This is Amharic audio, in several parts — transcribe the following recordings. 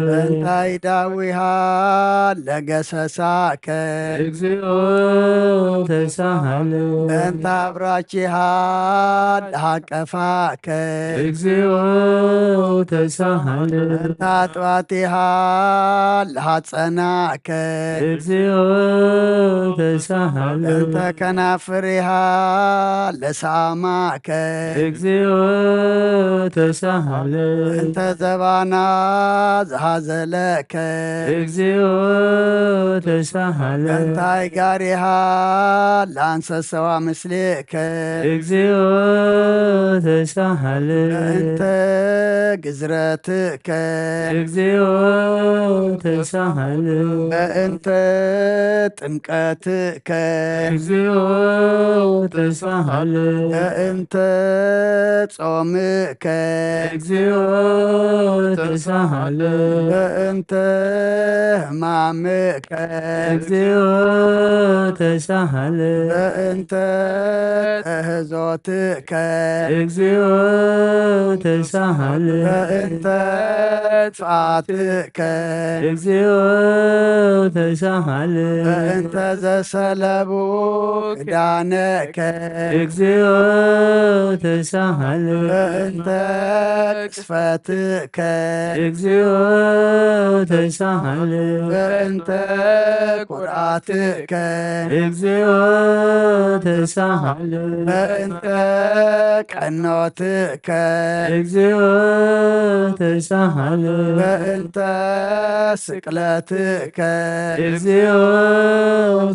በእንታይ ዳዊሃ ለገሰሳከ እግዚኦ ተሳሃለ በእንተ አብራኪሃ ለሃቀፋከ እግዚኦ ተሳሃለ በእንተ አጥባቲሃ ለሃጸናከ እግዚኦ ተሳሃለ በእንተ ከናፍሪሃ ለሳማከ እግዚኦ ተሳሃለ በእንተ ዘባና ዘሃዘለከ እግዚኦ ተሳሃለ በእንተ አይጋሪሃ ለአንሰሰዋ ምስሌከ እግዚኦ ተሳሃለ በእንተ ግዝረትከ እግዚኦ ተሳሃለ በእንተ ጥምቀትከ እግዚኦ ተሳሃለ በእንተ ጾምከ እግዚኦ ተሳሃለ በእንተ ሕማምከ እግዚኦ ተሳሃለ በእንተ እህዞትከ እግዚኦ ተሳሃለ በእንተ ጸአትከ እግዚኦ ተሳሃለ በእንተ ዘሰለቡ ክዳነከ እግዚኦ ተሳሃለ በእንተ ቅስፈትከ እግዚኦ ተሳሃለ በእንተ ቁርአትከ እግዚኦ ተሳሃለ በእንተ ቀኖትከ እግዚኦ ተሳሃለ በእንተ ስቅለትከ እግዚኦ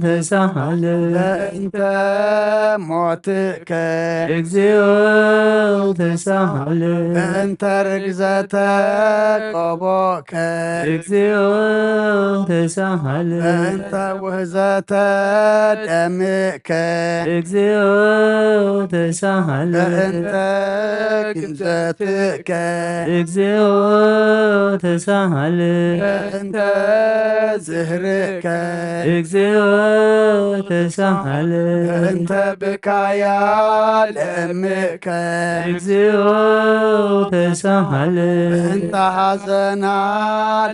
ተሳሃለ በእንተ ሞትከ እግዚኦ ተሳሃለ በእንተ ርግዘተ ቆቦከ እግዚኦ ተሳሃለ በእንተ ውህዘተ ደምከ እግዚኦ ተሳሃለ በእንተ ግንዘትከ እግዚኦ ተሳሃለ በእንተ ዝህርከ እግዚኦ ተሳሃለ በእንተ ብካያ ለእምከ እግዚኦ ተሳሃለ በእንተ ሐዘና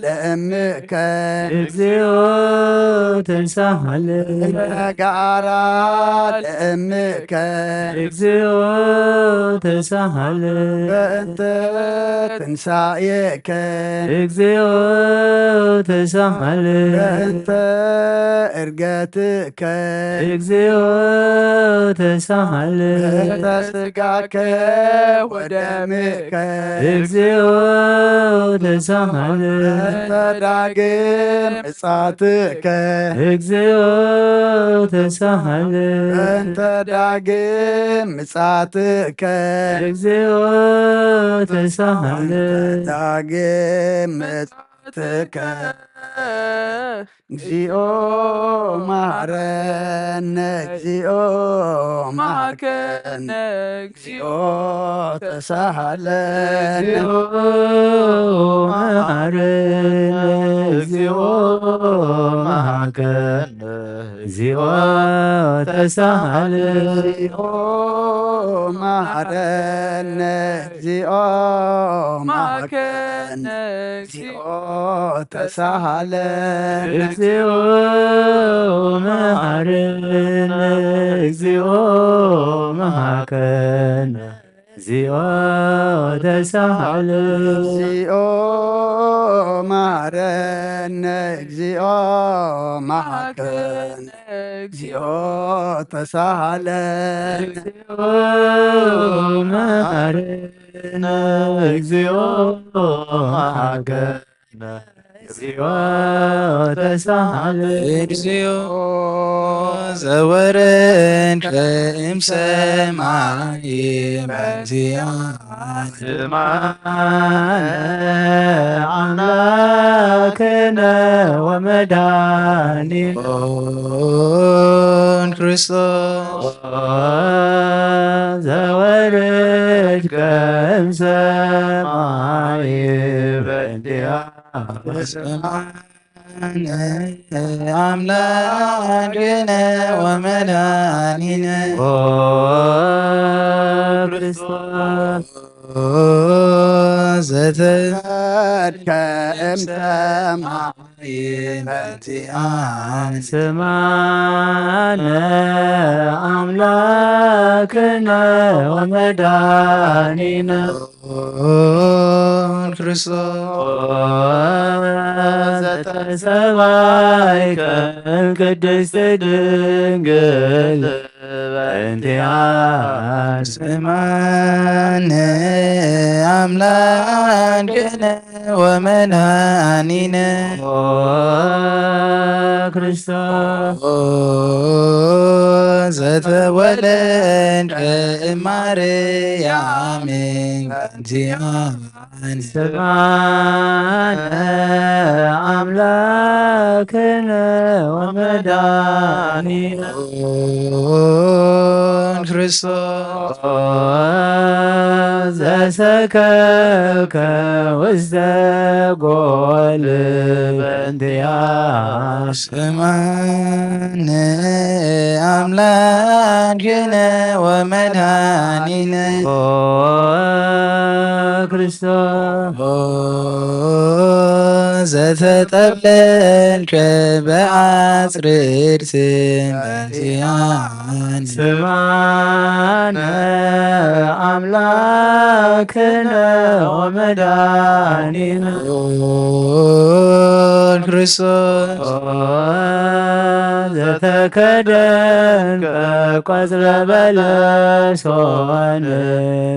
ለእምከ እግዚኦ ተሳሃለ በእንተ ጋራ ለእምከ እግዚኦ ተሳሃለ በእንተ ትንሣኤከ እግዚኦ ተሳሃለ በእንተ እርገትከ እግዚኦ ተሳሃለ በእንተ ሥጋከ ወደምከ እግዚኦ ተሳሃለ በእንተ ዳግም ምጽአትከ እግዚኦ ተሳሃለ በእንተ ዳግም ምጽአትከ እግዚኦ ተሳሃለ ዳግም ምጽአትከ እግዚኦ መሐረነ እግዚኦ መሐከነ እግዚኦ ተሳሃለነ መሐረነ እግዚኦ መሐከነ እግዚኦ ተሳሃለ እግዚኦ መሐረነ እግዚኦ መሐከነ እግዚኦ ተሳሃለነ እግዚኦ መሐረነ እግዚኦ መሐከነ እግዚኦ ተሳሃለ እግዚኦ መሐረነ እግዚኦ መሐከነ እግዚኦ ተሳሃለነ እግዚኦ መሐረነ እግዚኦ መሐከነ እግዚኦ ተሳሃለ እግዚኦ ዘወረድከ እምሰማይ በዚአነ ስማነ አምላክነ ወመድኃኒነ ክርስቶስ ዘወረድከ እምሰማይ በእንቲአነ አምላክነ ወመድኃኒነ ክርስቶስ ዘተ ወረድከ እምሰማይ በእንቲአነ ስማነ አምላክነ ወመድኃኒነ ክርስቶስ ዘተሰባይከ ቅድስት ድንግል በእንቲአነ ስማነ አምላክነ ወመድኃኒነ ክርስቶስ ዘተወለድከ እማርያም በእንቲአነ ስማነ አምላክነ ወመድኃኒነ ክርስቶስ ዘሰከብከ ውስተ ጎል በእንቲአነ ስማነ አምላክነ ወመድኃኒነ ክርስቶስ ዘተጠብለልከ በአጽርዕት በእንቲአነ ስማነ አምላክነ ወመድኃኒነ ክርስቶስ ዘተከደንከ ቆጽለ በለስ ሆነ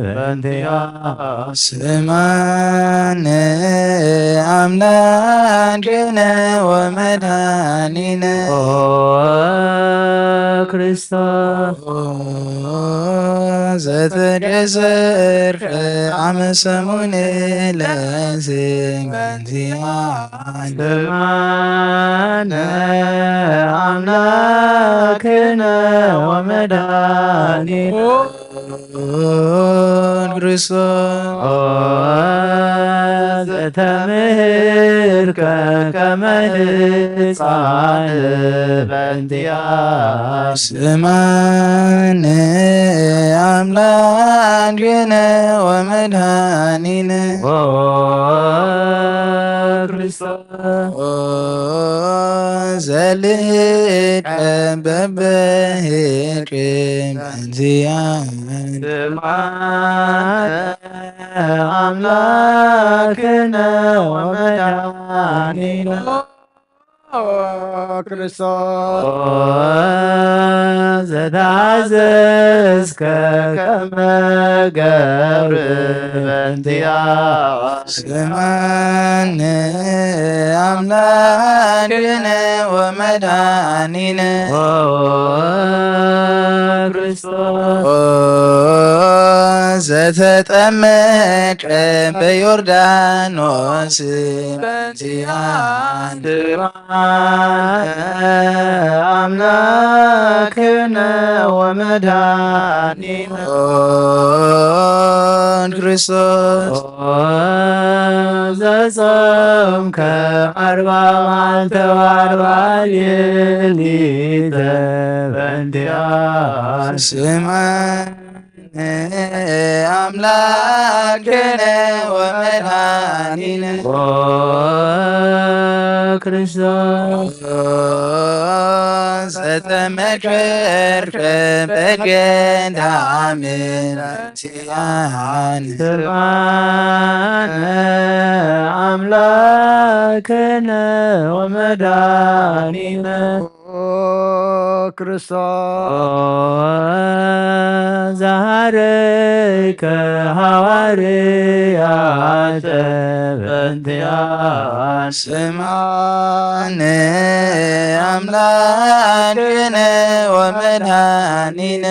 በእንቲአነ ስማነ አምላክነ ወመድኃኒነ ክርስቶስ ዘተደሰርከ አመ ሰሙነ ለዝግ በእንቲአነ ስማነ አምላክነ ወመድኃኒነ ክርስቶስ ዘተምህርከ ከመ ሕፃን በእንቲአነ ስማነ አምላክነ ወመድኃኒነ ክርስቶስ ዘልቀ በበህቅ በእንቲአነ ስማነ አምላክነ ወመድኃኒነ ክርስቶስ ዘታዘዝከ ከመ ገብር በእንቲአነ ስማነ አምላክነ ወመድኃኒነ ክርስቶስ ዘተጠመቀ በዮርዳኖስ በእንቲአነ አምላክነ ወመድኃኒነ ክርስቶስ ዘጾምከ 40 መዓልተ ወ40 ሌሊተ በእንቲአነ ስማነ አምላክነ ወመድኃኒነ ክርስቶስ ዘተመከርከ በገዳም በእንቲአነ ስማነ አምላክነ ወመድኃኒነ ክርስቶስ ዛሃረይከ ሐዋርያተ በእንቲአነ ስማነ አምላክነ ወመድኃኒነ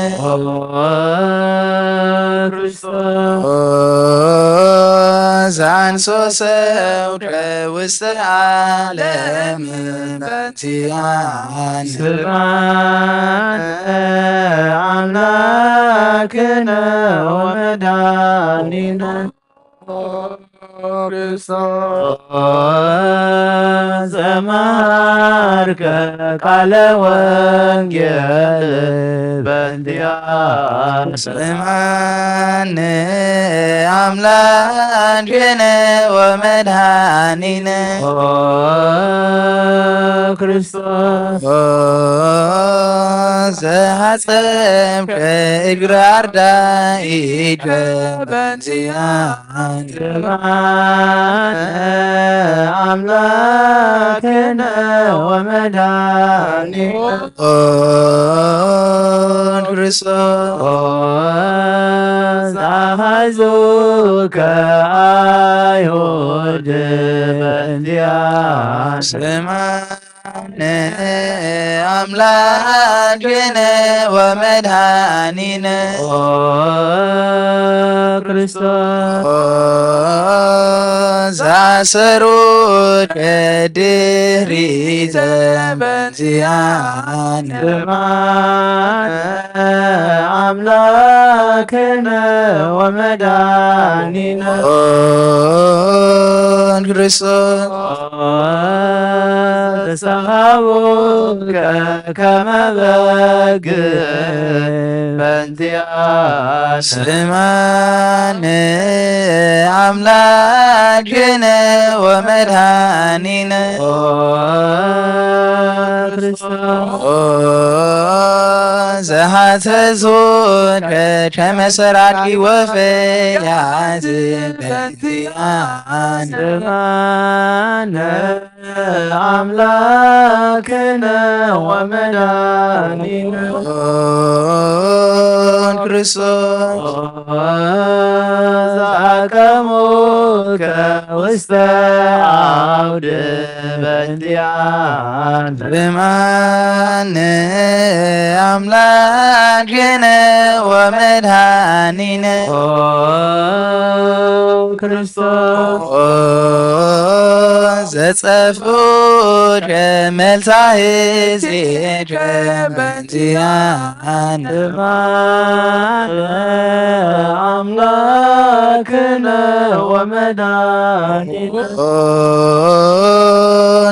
ክርስቶስ ዘአንሶ ሰውከ ውስተ ዓለም በእንቲአነ ስማነ አምላክነ ወመድኃኒነ ክርስቶስ ዘመሃርከ ቃለ ወንጌል በእንቲአነ ስምዐነ አምላክነ ወመድኃኒነ ኦ ክርስቶስ ዘሐጸብከ እግረ አርዳኢከ በእንቲአነ ስምዐነ አምላክነ ወመድኃኒነ ኦ ክርስቶስ ዘአሐዙከ አይሁድ በእንቲአነ ስምዐነ አምላክነ ወመድኃኒነ ኦ ክርስቶስ ዘአሰሩከ ድኅሪተ በእንቲአነ ስምዐነ አምላክነ ወመድኃኒነ ኦ ክርስቶስ ተሰሃቡከ ከመ በግዕ በእንቲአነ ስምዐነ አምላክነ ወመድኃኒነ ኦ ክርስቶስ ዘሐተዞከ ከመ ሠራቂ ወፈያት በእንቲአነ ስምዐነ አምላክነ ወመድኃኒነ ኦ ክርስቶስ ዘአቀሙከ ውስተ አውደ በእንቲአነ ስምዐነ አምላክነ ወመድኃኒነ ኦ ክርስቶስ ዘጸፍዑከ መልታሕፄከ በእንቲአነ ስምዐነ አምላክነ ወመድኃኒነ ኦ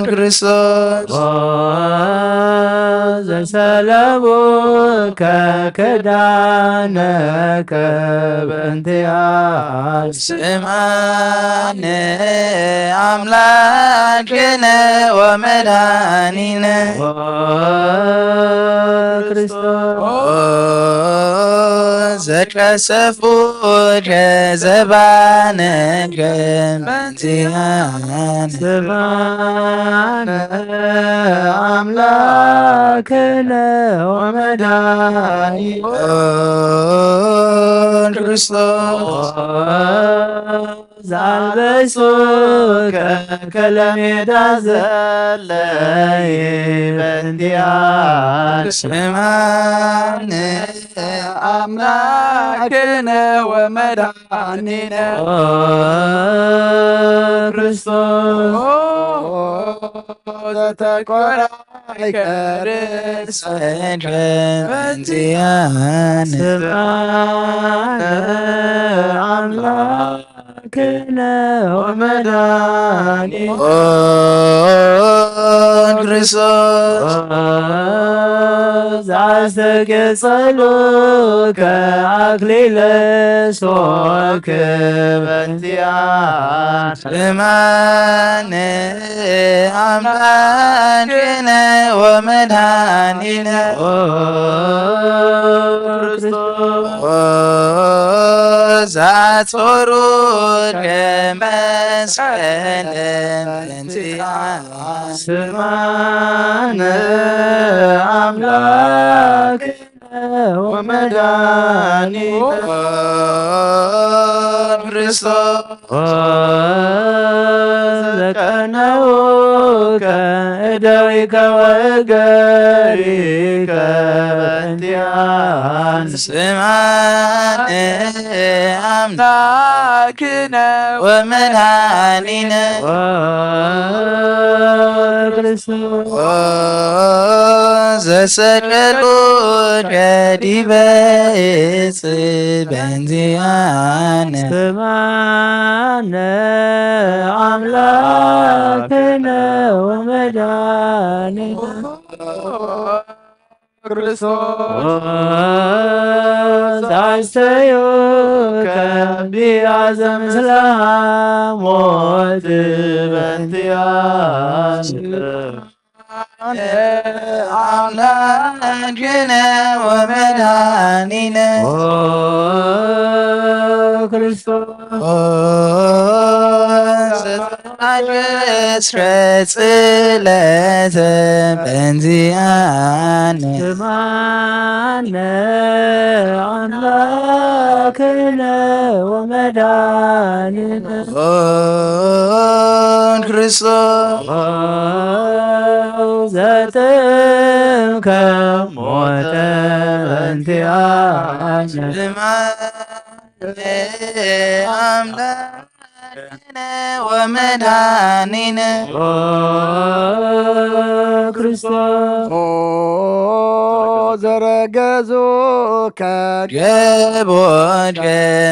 ክርስቶስ ዘሰለቡከ ክዳነከ በእንቲአነ ስምዐነ አምላክነ ወመድኃኒነ ኦ ክርስቶስ ዘቀሰፉከ ዘባነከ በእንቲአነ ስምዐነ አምላክነ ወመድኃኒነ ኦ ክርስቶስ ዘአልበሱከ ከለሜዳ ዘለይ በእንቲአነ ስምዐነ አምላክነ ወመድኃኒነ ኦ ክርስቶስ ዘተቆራይከ ርእሰከ በእንቲአነ ስምዐነ አምላክነ ወመድኃኒነ ኦ ክርስቶስ ዘአስተጌጸሉከ አክሊለ ሦክ በእንቲአነ ስምዐነ አምላክነ ወመድኃኒነ ኦ ክርስቶስ ዘአጽሩከ መስቀለ በእንቲአነ ስምዐነ አምላክነ ወመድኃኒነ ክርስቶስ ዘቀነውከ እደዊከ ወእገሪከ በእንቲአነ ስምዐነ አምላክነ ወመድኃኒነ ክርስቶስ ዘሰቀሉከ ዲበ ዕፅ በእንቲአነ ስምዐነ አምላክነ ወመድኃኒነ ክርስቶስ ዛስተዮ ከቢያዘ ምስለ ሞት በእንቲአነ አምላክነ ወመድኃኒነ ክርስቶስ ዘአጅስረ ጽለተ በእንቲአነ ስማነ አምላክነ ወመድኃኒነ ክርስቶስ ዘጥምከ ሞተ በእንቲአነ አምላክነ ወመድኃኒነ ክርስቶስ ዘረገዞ ገቦት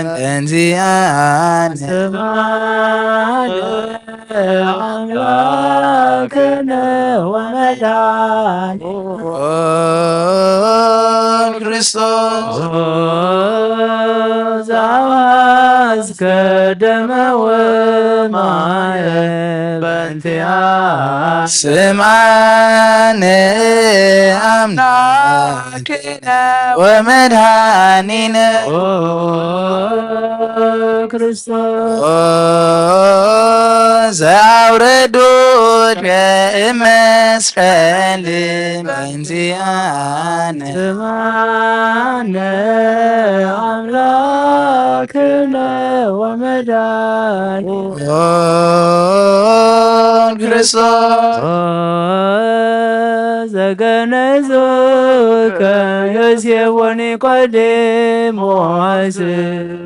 በእንቲአነ ስማነ አምላክነ ወመድኃኒነ ክርስቶስ ዘአዋዝከ ደመ ወማየ በእንቲአነ ስማነ አምላክነ ወመድኃኒነ ክርስቶስ ዘአውረዶት እመስቀል በእንቲአነ ስማነ አምላክነ ወመድኃኒነ ክርስቶስ ዘገነዞከ ዮሴፍ ወኒቆዲሞስ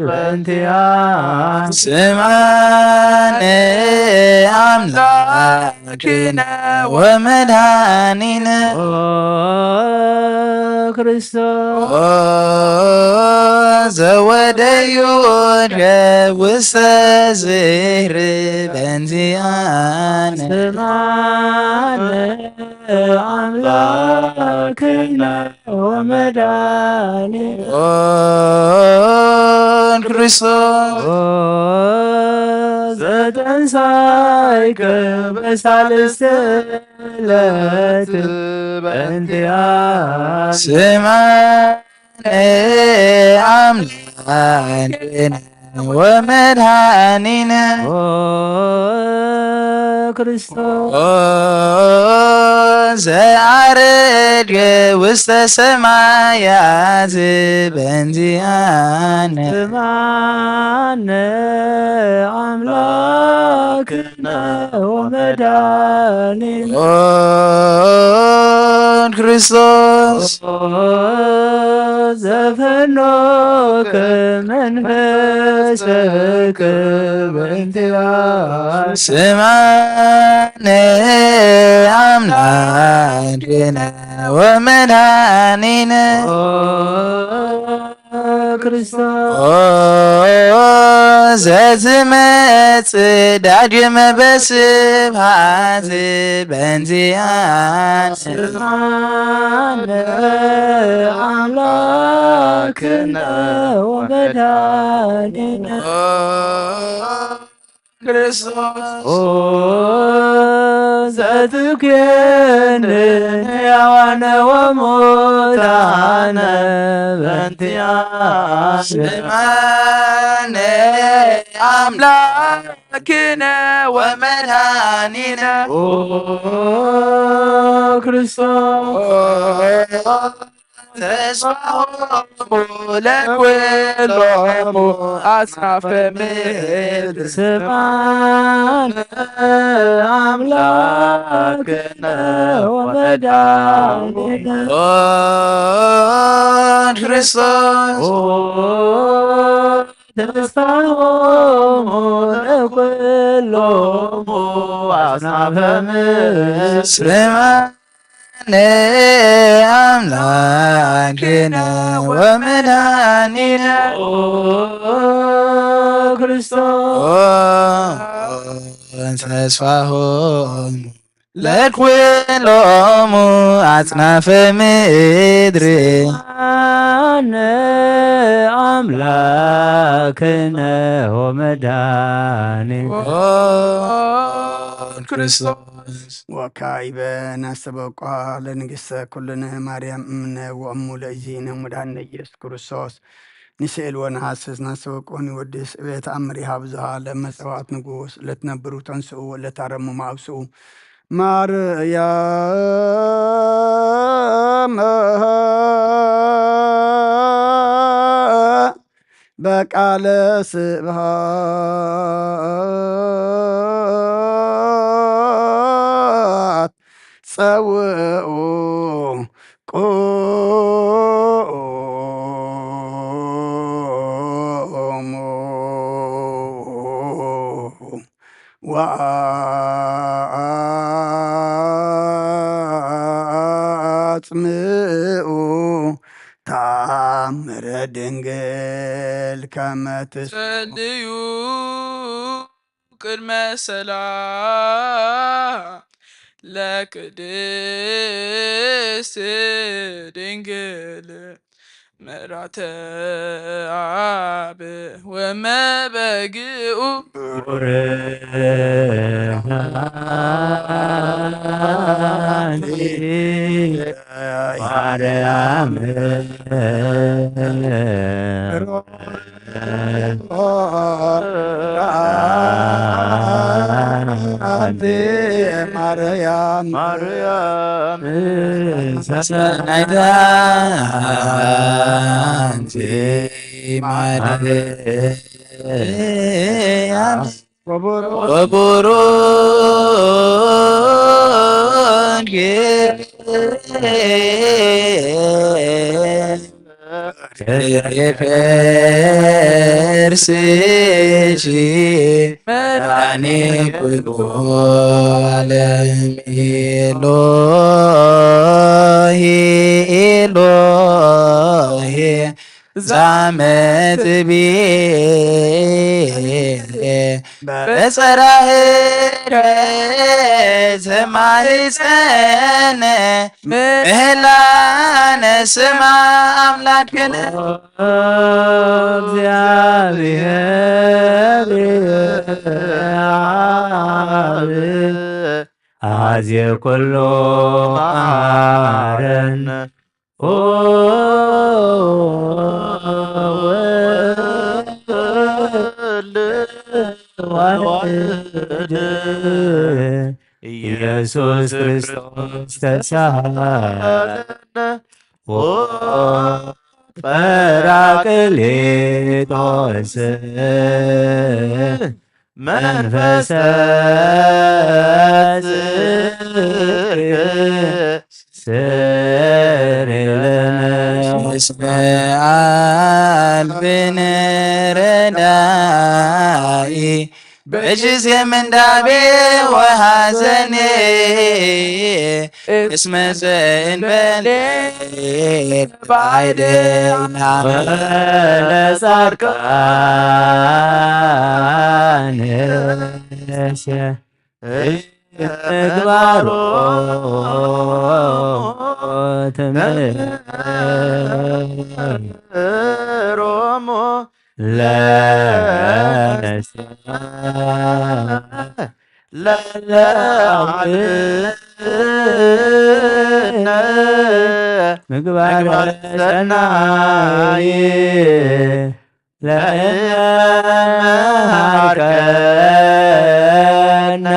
በእንቲአነ ስማነ አምላክነ ወመድኃኒነ ክርስቶስ ዘወደዮት ውስተ ዝህር በእንቲአነ ስማነ አምላክነ ወመድኃኒነ ክርስቶስ ዘተንሣእከ በሳልስተ ዕለት በእንቲአነ ስማነ አምላክነ ወመድኃኒነ ክርስቶስ ዘአረገ ውስተ ሰማያት በእንቲአነ ስማነ አምላክነ ወመድኃኒነ ክርስቶስ ዘፈኖከ መንፈስከ በእንቲአነ ስማነ አምላክነ ወመድኃኒነ ክርስቶስ ዘትመጽእ ዳግመ በስብሐት በእንቲአነ ስማነ አምላክነ ወመድኃኒነ ክርስቶስ ዘትኩየን ሕያዋነ ወሙታነ በእንቲአነ ስማነ አምላክነ ወመድኃኒነ ክርስቶስ ተስፋሆሙ ለኵሎሙ አጽናፈ ምድር ስማነ አምላክነ ወመድኃኒነ ክርስቶስ ተስፋሆሙ ለኵሎሙ አጽናፈ ምድር ስማነ አምላክነ ወመድኃኒነ ክርስቶስ ተስፋሆሙ ለኩሎሙ አጽናፈ ምድር አነ አምላክነ ወመድኃኒነ ክርስቶስ ወካዕበ ናስተበቋ ለንግሥተ ኩልነ ማርያም እምነ ወእሙ ለእግዚእነ ወመድኃኒነ ኢየሱስ ክርስቶስ ንስእል ወነሐስስ ናስተበቆን ይወድስ ቤተ አምሪሃ ብዙሃ ለመጸዋዕት ንጉሥ ለትነብሩ ተንስኡ ለታረሙ ማእብስኡ ማርያም በቃለ ስብሐት ጸውዑ ቁሙ ወአጽምዑ ተአምረ ድንግል ከመ ጸልዩ ቅድመ ሰላም ለቅድስት ድንግል ምሕረተ አብ ወመበግኡ ማርያም ማርያም ሰናይታ አንቺ ማርያም ወቡሩክ ከርስሽ መድኃኒት ኩሉ ዓለም ኤሎሄ ኤሎሄ ዛመትቤ በጸራህረ ዘማህፀነ ምህላነ ስማ አምላክነ እግዚአብሔር አብ አዝየ ኩሎ መሐረነ ወልድ ኢየሱስ ክርስቶስ ተሳሃለነ ጰራቅሊጦስ መንፈሰ ጽድቅ ስርለነ እስመ አልብነ ረዳኢ በጅዜ ምንዳቤ ወሐዘኔ እስመ ዘእንበሌ ባዕድና ለጻድቃን ምግባሮ ሮሞ ምግባረ ሰናይ ለመሃርከነ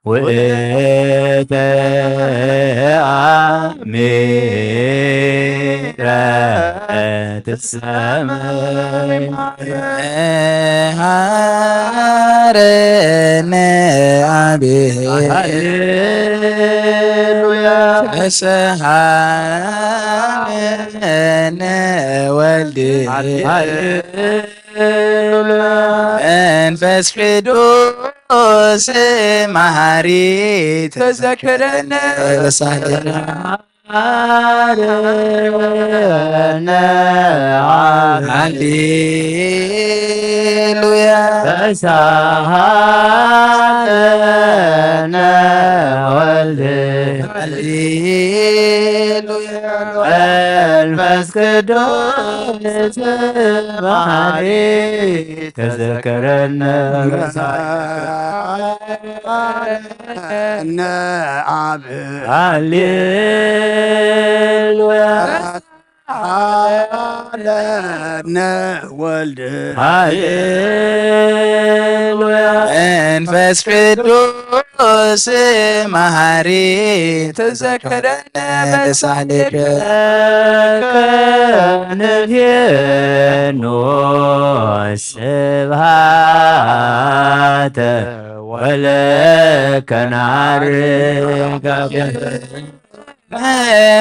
ውእተ አሜረ ትሰመይ ሃረነ አቤሉያ ተሰሃነ ወልድ መንፈስ ቅዱስ መሐሪ ተዘክረነ ማረነ ሃሌሉያ ተሳሃለነ ወልድ ሃሌሉያ መንፈስ ቅዱስ መሐሪ ተዘከረነ እነ አብ ሃሌሉያ አለነ ወልድ ሃሌሉያ መንፈስ ቅዱስ መሐሪ ተዘከረነ በሳሌከ ከንፌኖ ስብሃተ ወለከናርጋ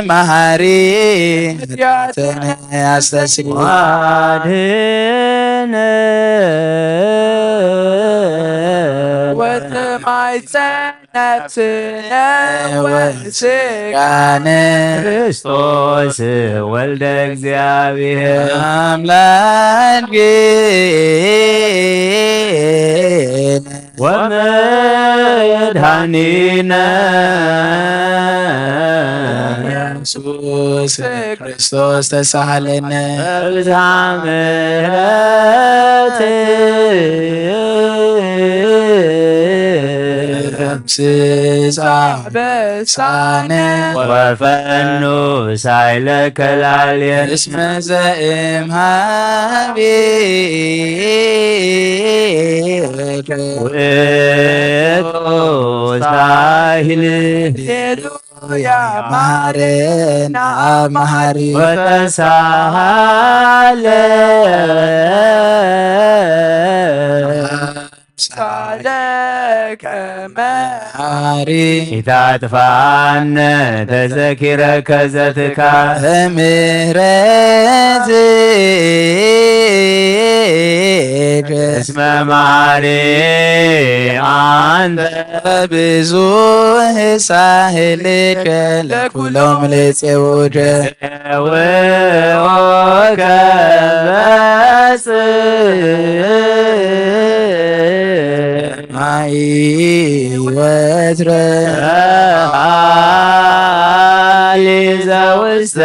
መሐሪ ኃጢአተነ ያስተስርይ ዋድነ ወተማይጸነትነ ወሥጋነ ክርስቶስ ወልደ እግዚአብሔር አምላክነ ወመድኃኒነ ኢየሱስ ክርስቶስ ተሳሃለነ በብዝኃ ምሕረት ስጻ በሳነ ወፈኑ ሳይለ ከላልየን እስመ ዘእምኀቤከ ውእቱ ሳሂል ሃሌሉያ መሐረነ አብ መሐሪ ወተሳሃለ ሳለከ መሐሪ ኢታጥፋነ ተዘኪረ ከዘትካል ምሕረትከ እስመ መሐሪ አንተ ብዙኅ ሳህልከ ለኵሎም ለፄውከ ውኦከ ማይ ወትረ አሊዘ ውስተ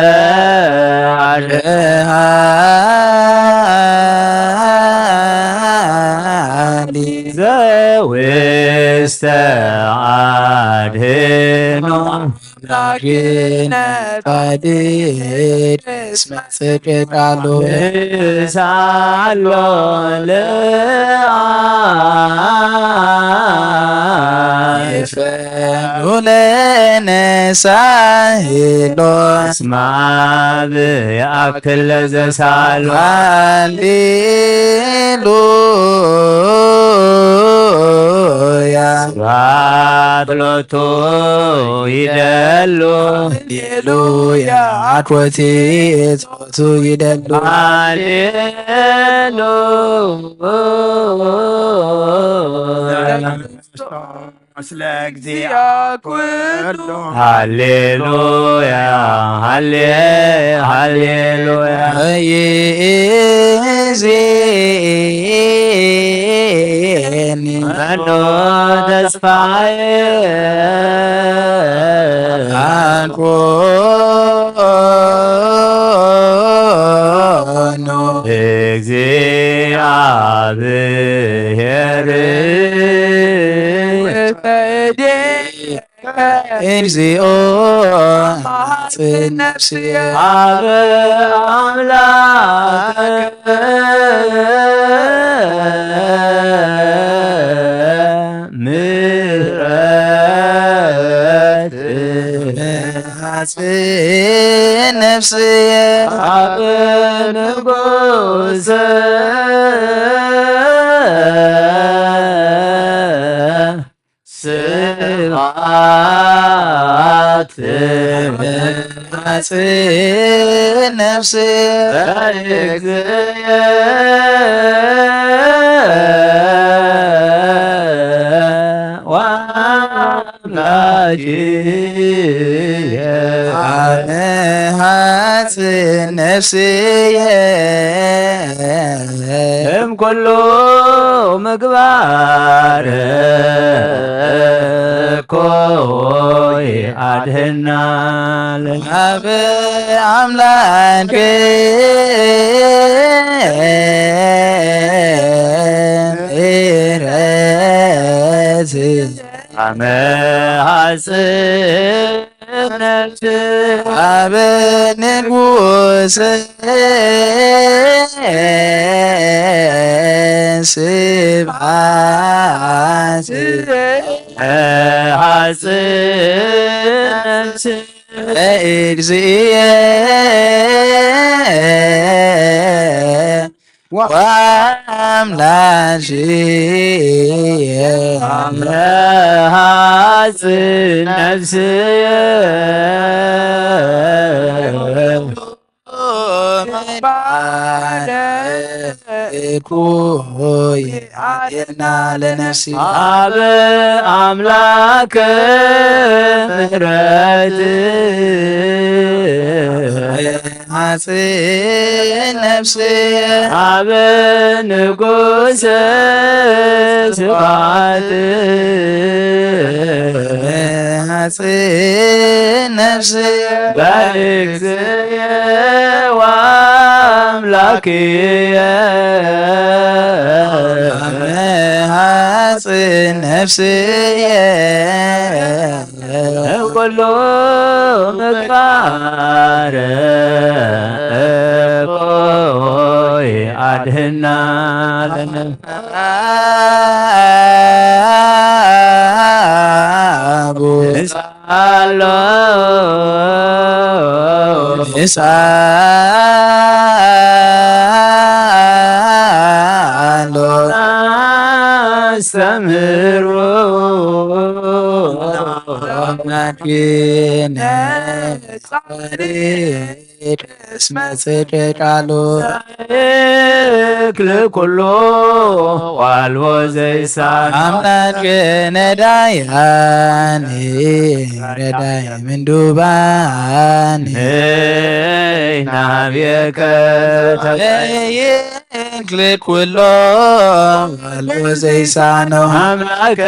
ሃሊ ዘውስተ አድኅኖ አምላክነ ጻድቅ እስመ ጽድቅ ቃሉ ሳሎ ይፈኑ ለነ ሳህሎ እስመ አብ ያእክል ለዘሳሎ ሃሌሉያ ስብሐት ሎቱ ይደሉ ሃሌሉያ አኮቴት ጾቱ ይደሉ ሃሌሉያ ምስለ እግዚአብሔር ሃሌሉያ ሃሌሉያ ይእዜኒ መኖ ተስፋዬ አንኮኖ እግዚአብሔር እግዚኦ ጽነፍስየ አብ አምላክ ምሕረት ነፍስየ አብ ንጉሥ ስብሐት ነፍስየ በእግዚእ አመሃጽ ነፍስየ እምኩሉ ምግባር ኮይ አድህና አብ አምላክ ምሕረት አመሃጽ ነፍስ አብ ንጉሥ ስብሐት ሐጽ ነፍስ እግዚእየ ወአምላክየ አመሃጽ ነፍስየ ኮይ አድህና ለነፍሲ አብ አምላከ ምሕረት ሐጽ ነፍስየ አብ ንጉሠ ስብሐት ሐጽ ነፍስየ በእግዚእየ ወአምላክየ ሐጽ ነፍስየ እምኩሉ ምግባር ኮይ አድህና ሳሎ ሳሎ አስተምሮ ናድግነ እስመ ጽድቅ ቃሉ እክል ኩሎ ዋልቦ ዘይሳን አምላክነ ዳያኔ ረዳይ ምንዱባን ናብየከ እክል ኩሎ ዋልቦ ዘይሳኖ አምላከ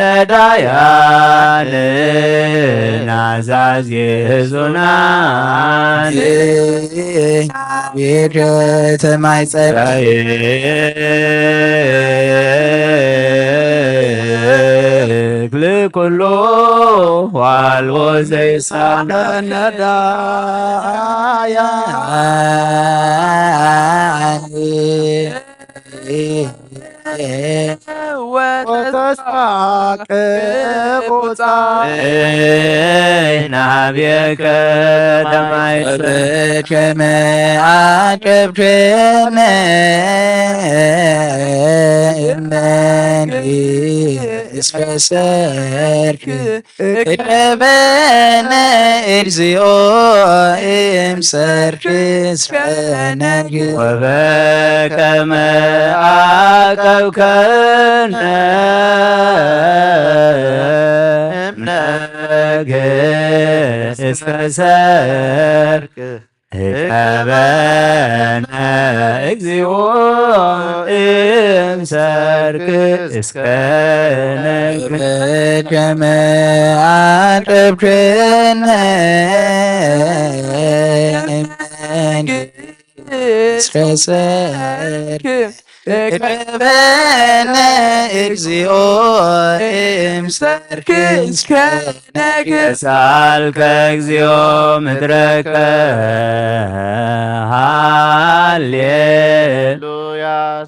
ነዳያን ናዛዝ የህዙናን ቤተ ተማይጸራይ እክል ኩሎ ዋልቦ ዘይሳነ ናብየከ ከመ አቀብከነ እስከ ሰርክ እቀበነ እግዚኦ እምሰርክ እስከ ነግህ ወበከመ አቀብከነ እምነግህ እስከ ሰርክ እቀበነ እግዚኦ እምሰርክ እስከ ነግህ ከመ አቀብከነ እስከ ሰርክ እቀበነ እግዚኦ እምሰርክ እስከ ነግህ ሳልከ እግዚኦ ምድረከ ሃሌሉያ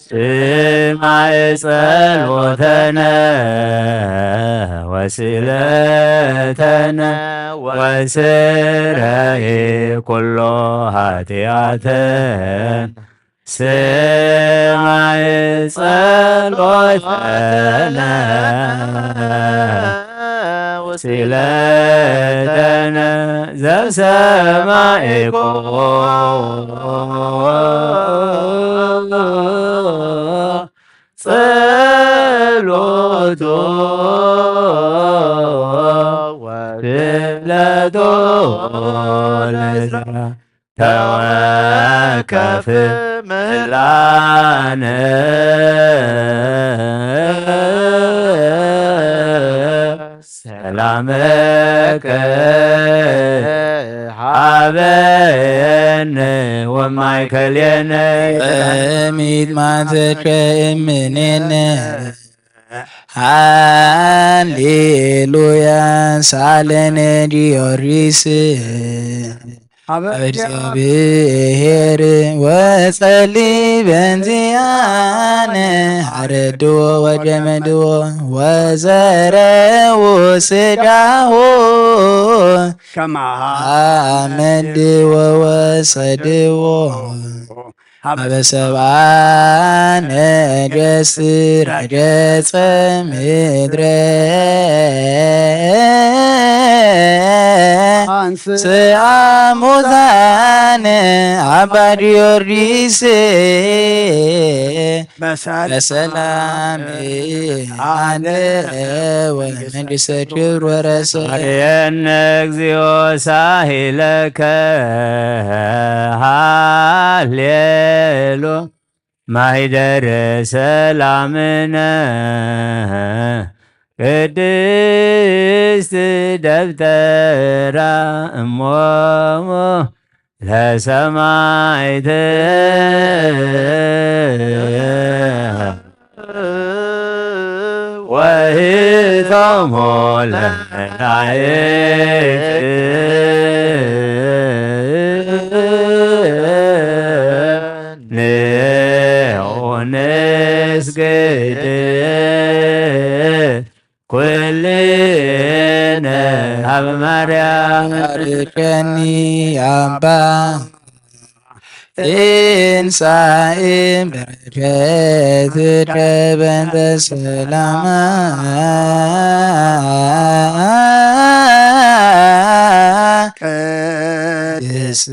ስማዕ ጸሎተነ ወስእለተነ ወስረይ ኩሎ ኃጢአተነ ስማዕ ጸሎተነ ወስእለተነ ዘሰማዕኮ ጸሎቶ ለቶ ለዝራ ተወከፍ ምላነ ሰላመከ ሀበየነ ወማእከሌነ ሚጥማተከ እምኔነ ሃሌሉያ ሳለነ ጊዮርጊስ እግዚአብሔር ወጸሊ በእንዚአነ አረድዎ ወጀመድዎ ወዘረው ስጋሆ አመድዎ ወሰድዎ አበሰብአነ ገስር ገጸ ምድረ ስአሙታነ አባ ጊዮርጊስ በሰላም አነ ወመንግሥተ ክብር ወረሰ አርየነ እግዚኦ ሳሂለከ ሃሌሎ ማኅደረ ሰላምነ ቅድስት ደብተራ እሞሙ ለሰማዕት ወሕቶሙ ለመላእክት ንስግድ ኩልነ ሀበ ማርያም አርቀኒ አባ ትንሣኤ በረከትከ በእንተ ሰላማ ቅድስት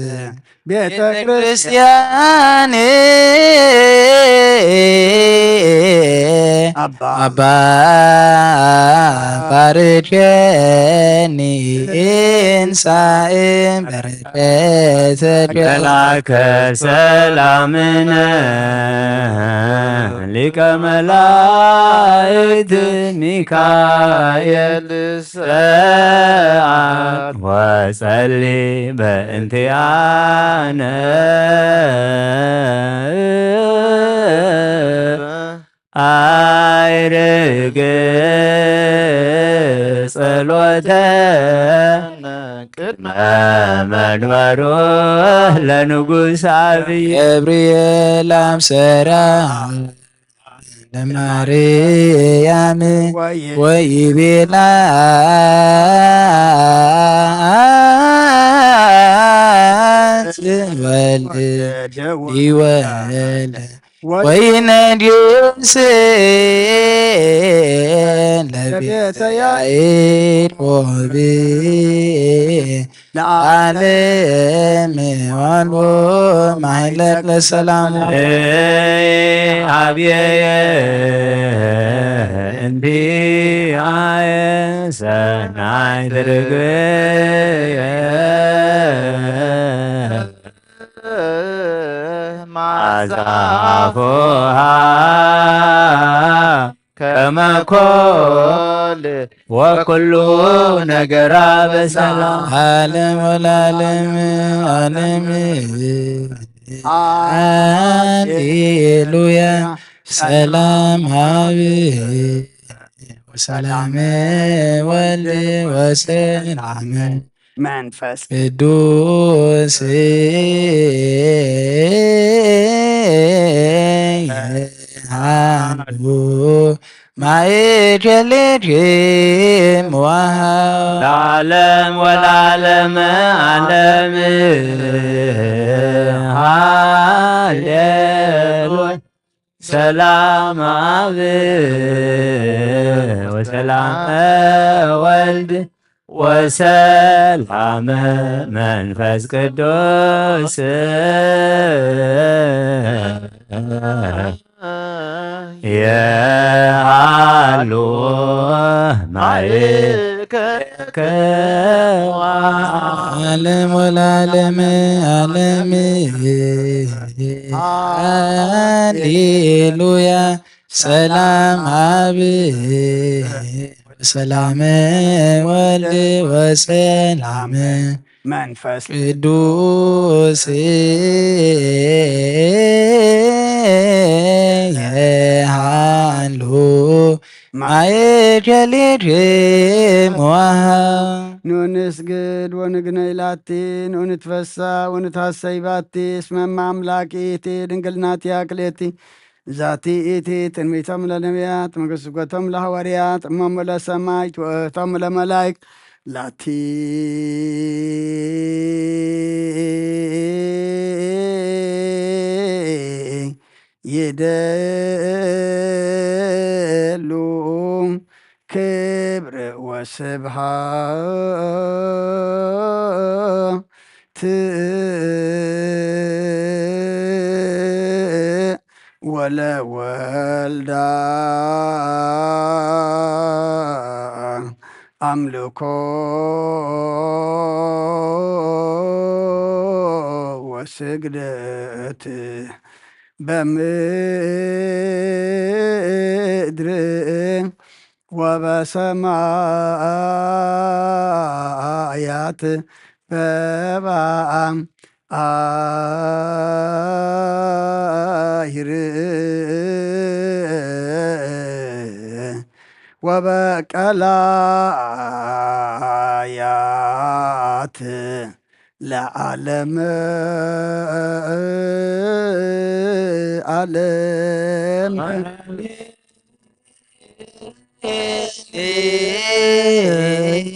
ቤተ ክርስቲያን አባ ባርኬኒ እንሳኤ በረከትከ መላከ ሰላምነ ሊቀ መላእክት ሚካኤል ሰአል ወጸሊ በእንቲአነ አይርግ ጸሎተነ ቅድመ መንበሩ ለንጉሥ አብይ ገብርኤል አብሰራ ለማርያም ወይቤላ ወልድ ይወልድ ወይነድስ ለቤተ ያዕቆብ ለዓለም ዋልቦ ማኅሌተ ለሰላሙ አብየየ እንቲአየ ሰናይ ትርግየ ማዛፎሃ ከመኮል ወኩሉ ነገራ በሰላም ዓለም ወለዓለም ዓለም ሃሌሉያ ሰላም ሀብ ወሰላም ወልድ ወሰላም መንፈስ ቅዱስ አንዱ ማእከሌክም ወሃብ ለዓለም ወለዓለመ ዓለም ሃሌሉያ ሰላም አብ ወሰላም ወልድ ወሰላም መንፈስ ቅዱስ የሃሉ ማእከለ ዓለም ወላለም ዓለም ሃሌሉያ ሰላም አብ ሰላም ወልድ ወሰላም መንፈስ ቅዱስ የሃሉ ማእከሌክሙ ኑንስግድ ወንግነይ ላቲ ኑንትፈሳ ወንታሰይ ባቲ እስመ አምላኪቲ ድንግልናቲ አክሌቲ ዛቲ ኢቲ ትንቢቶም ለነቢያት መገስጎቶም ለሐዋርያት እሞሙ ለሰማዕት ውእቶሙ ለመላእክት ላቲ ይደሉ ክብር ወስብሐት ወለወልዳ አምልኮ ወስግደት በምድር ወበሰማያት በባዕም አይር ወበቀላያት ለዓለም ዓለም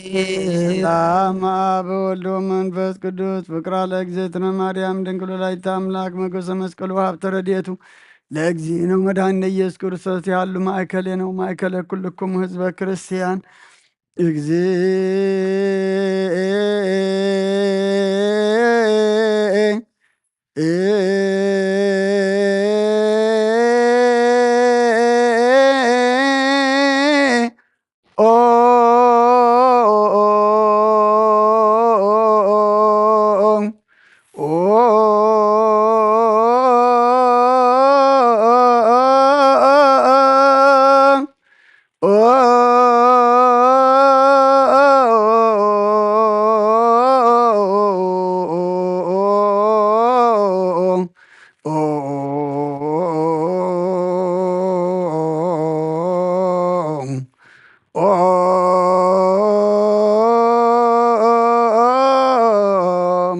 ሰላም አብ ወወልድ ወመንፈስ ቅዱስ ፍቅራ ለእግዝእትነ ማርያም ድንግል ወላዲተ አምላክ መጎሰ መስቀሉ ሀብተ ረድኤቱ ለእግዚእነ መድኃኒነ ኢየሱስ ክርስቶስ ያሉ ማእከሌ ነው ማእከለ ኩልክሙ ህዝበ ክርስቲያን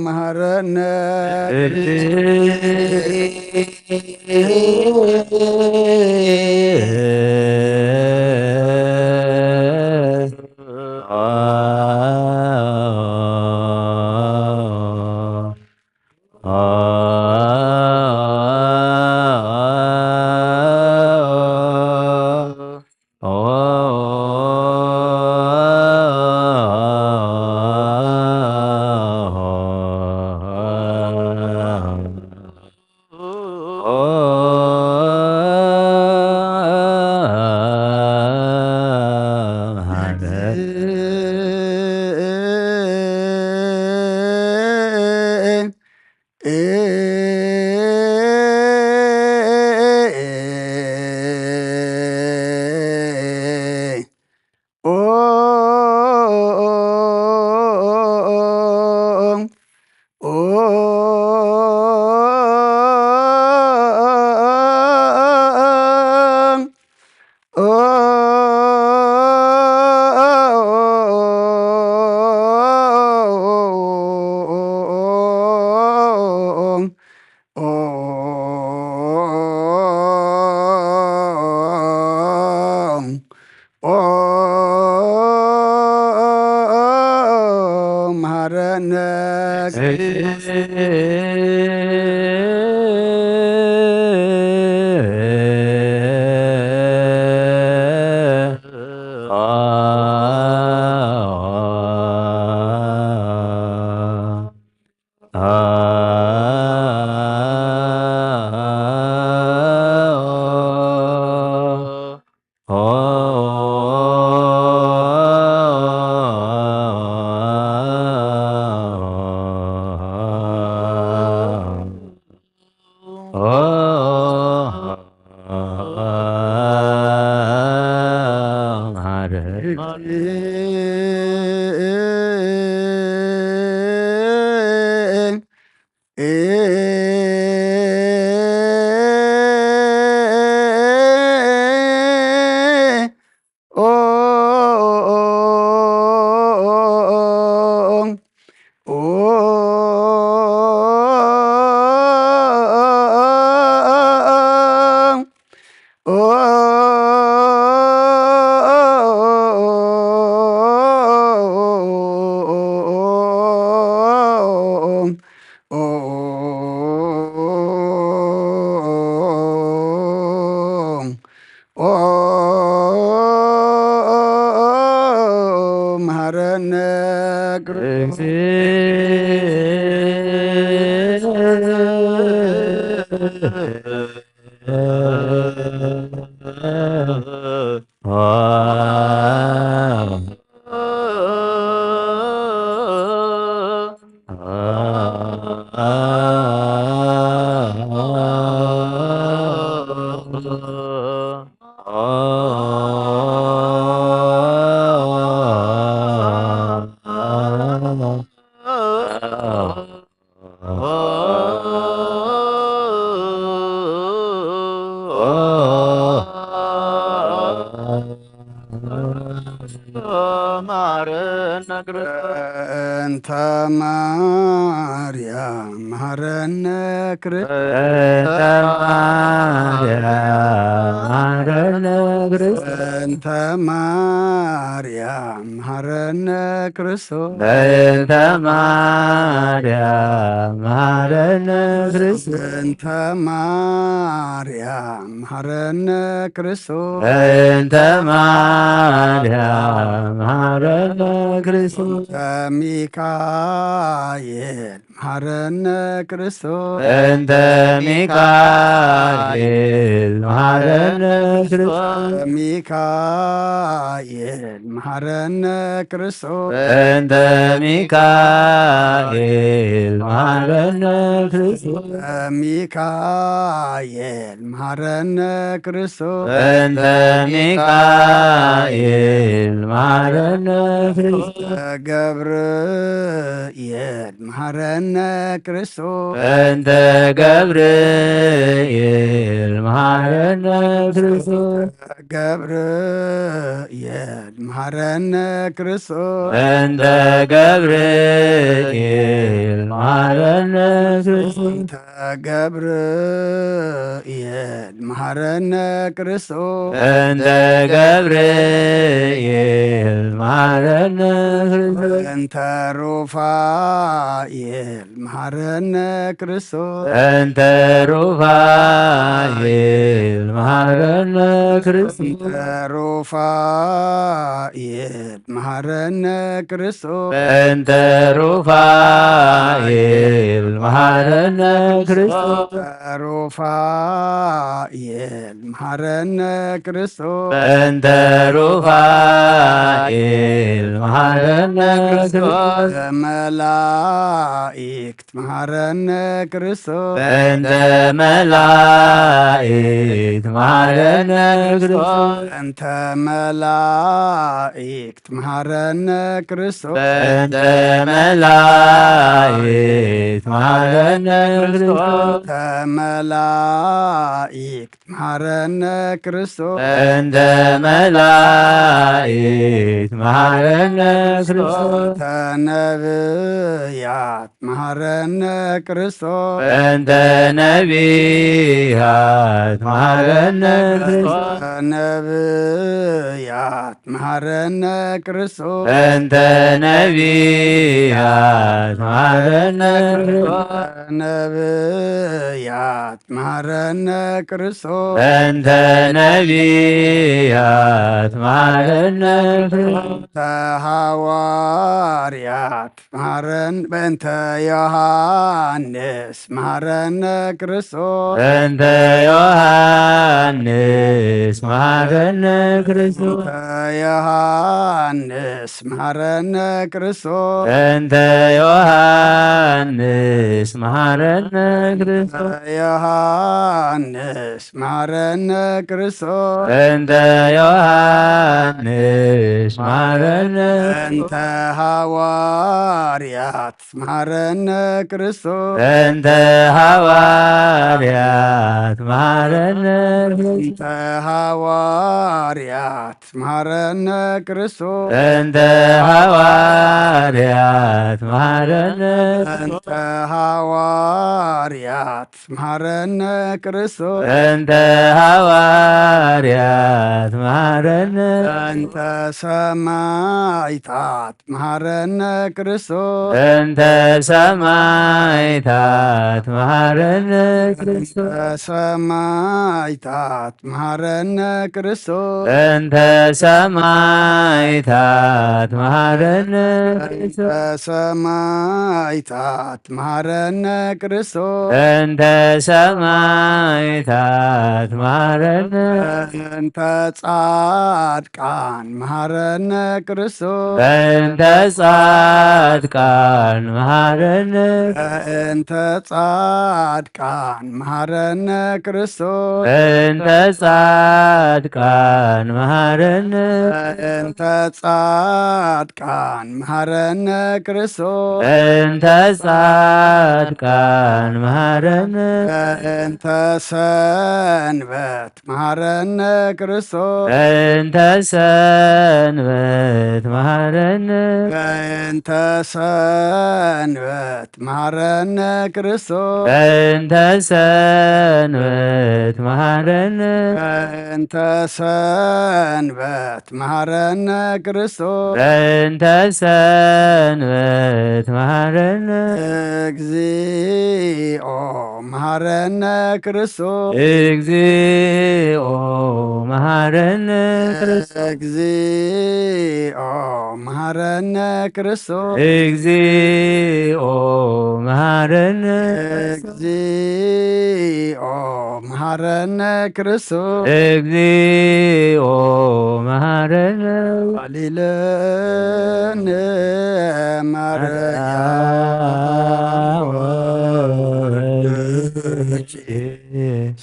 መሐረነ መሐረነ መሐረነ እንተ ማርያም መሐረነ እንተ ማርያም መሐረነ ክርስቶስ በእንተ ማርያም መሐረነ ክርስቶስ እንተ ማርያም መሐረነ ክርስቶስ በእንተ ማርያም መሐረነ ክርስቶስ ሚካኤል መሐረነ ክርስቶስ እንተ ሚካኤል መሐረነ ክርስቶስ ሚካኤል መሐረነ ክርስቶስ እንተ ሚካኤል መሐረነ ክርስቶስ ሚካኤል መሐረነ ክርስቶስ እንተ ሚካኤል መሐረነ ክርስቶስ ገብርኤል መሐረነ ክርስቶስ እንተ ገብርኤል መሐረነ ክርስቶስ ገብርኤል መሐረነ ክርስቶስ እንተ ገብርኤል መሐረነ ክርስቶስ እንተ ገብርኤል መሐረነ ክርስቶስ እንተ ገብርኤል መሐረነ ክርስቶስ እንተ ሩፋኤል መሐረነ ክርስቶስ እንተ ሩፋኤል መሐረነ ክርስቶስ እንተ ሩፋኤል መሐረነ ክርስቶስ እንተ ሩፋኤል መሐረነ ክርስቶስ ሩፋኤል መሐረነ ክርስቶስ እንተ ሩፋኤል መሐረነ ክርስቶስ መላእክት መሐረነ ክርስቶስ እንተ መላእክት መሐረነ ክርስቶስ እንተ መላእክት መሐረነ ክርስቶስ እንተ መላእክት መሐረነ ክርስቶስ መላእክት መሐረነ ክርስቶስ እንተ መላእክት መሐረነ ክርስቶስ ነቢያት መሐረነ ክርስቶስ እንተ ነቢያት መሐረነ ክርስቶስ ነቢያት መሐረነ ክርስቶስ እንተ ነቢያት መሐረነ ክርስቶስ ነቢያት መሐረነ ክርስቶስ እንተ ነቢያት መሐረነ ክርስቶስ ሐዋርያት መሐረን በእንተ ዮሐንስ መሐረነ ክርስቶስ እንተ ዮሐንስ መሐረነ ክርስቶስ ዮሐንስ መሐረነ ክርስቶስ እንተ ዮሐንስ መሐረነ ክርስቶስ ዮሐንስ መሐረነ ክርስቶስ እንተ ዮሐንስ መሐረነ እንተ ሐዋርያት መሐረነ ክርስቶስ እንተ ሐዋርያት መሐረነ እንተ ሐዋርያት መሐረነ ክርስቶስ እንተ ሐዋርያት መሐረነ እንተ ሐዋርያት መሐረነ ክርስቶስ እንተ ሐዋርያት መሐረነ እንተ ሰማዕታት መሐረነ ክርስቶስ እንተ ሰማዕታት መሐረነ ክርስቶስ ሰማዕታት መሐረነ ክርስቶስ እንተ ሰማዕታት መሐረነ ክርስቶስ ሰማዕታት መሐረነ ክርስቶስ እንተ ሰማዕታት መሐረነ እንተ ጻድቃን መሐረነ ክርስቶስ እንተ ጻድቃን መሐረነ እንተ ጻድቃን መሐረነ ክርስቶስ እንተ ጻድቃን መሐረነ እንተ ጻድቃን መሐረነ ክርስቶስ እንተ ጻድቃን መሐረነ እንተ ሰንበት መሐረነ ክርስቶስ እንተ ሰንበት መሐረነ እንተ ሰንበት መሐረነ ክርስቶስ እንተ ሰንበት መሐረነ እንተ ሰንበት መሐረነ ክርስቶስ እንተ ሰንበት መሐረነ እግዚኦ መሐረነ ክርስቶስ እግዚኦ መሐረነ ክርስቶስ እግዚኦ መሐረነ ክርስቶስ እግዚኦ መሐረነ እግዚኦ መሐረነ ክርስቶስ እግዚኦ መሐረነ ቃሊለነ ማርያም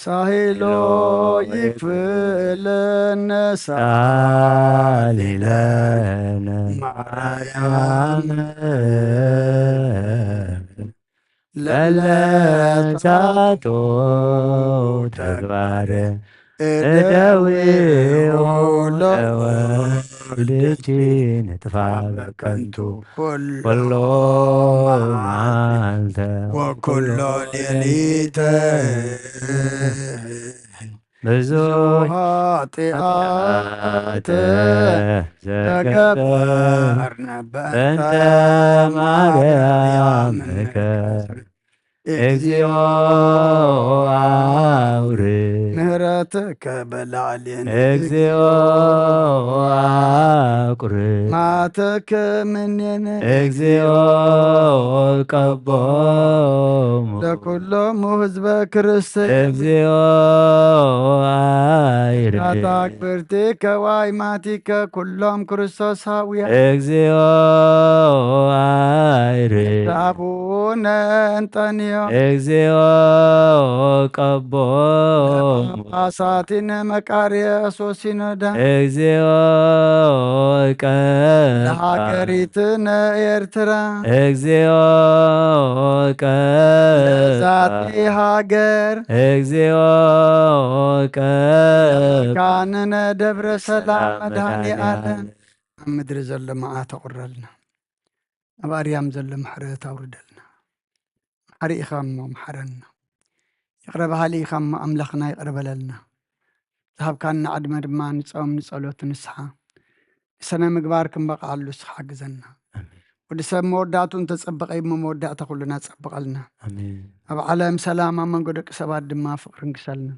ሳሂሎ ይክፍለነ ሳሊለነ ማርያም ለለሳቶ ተግባረ እደዊኦ ለወልድኪ ንጥፋ በከንቱ ኩሎ መዓልተ ወኩሎ ሌሊተ ብዙኃ ኃጢአተ ዘገበርነ በእንተ ማርያምከ እግዚኦ አውርድ ምህረትከ በላዕሌነ እግዚኦ አቁርብ መዓትከ እምኔነ እግዚኦ ቀቦሙ ለኩሎሙ ህዝበ ክርስቶስ እግዚኦ አይርድ አታክብርቲከ ወአይማቲከ ኩሎም ክርስቶሳውያን እግዚኦ አይርድ አቡነ እንጠንዮ እግዚኦ ቀቦሙ ጳጳሳቲነ መቃርየስ ወሲኖዳ እግዚኦ ለሀገሪትነ ኤርትራ እግዚኦ ዛቲ ሀገር እግዚኦ ካንነ ደብረ ሰላም መድኃኔ ዓለም ኣብ ምድሪ ዘሎ መዓት ኣቑረልና ኣብ ኣርያም ዘሎ ምሕረት ኣውርደልና ሓሪኢኻ እሞ ምሓረና ይቕረ ባህሊ ኢኻ እሞ ኣምላኽና ይቕርበለልና ዝሃብካና ዕድመ ድማ ንፆም ንጸሎት ንስሓ ንሰነ ምግባር ክንበቃሉ ንስኻ ግዘና ወዲ ሰብ መወዳእቱ እንተፀበቀ እሞ መወዳእታ ኩሉና ፀብቀልና ኣብ ዓለም ሰላም ኣብ መንጎ ደቂ ሰባት ድማ ፍቅሪ ንግሰልና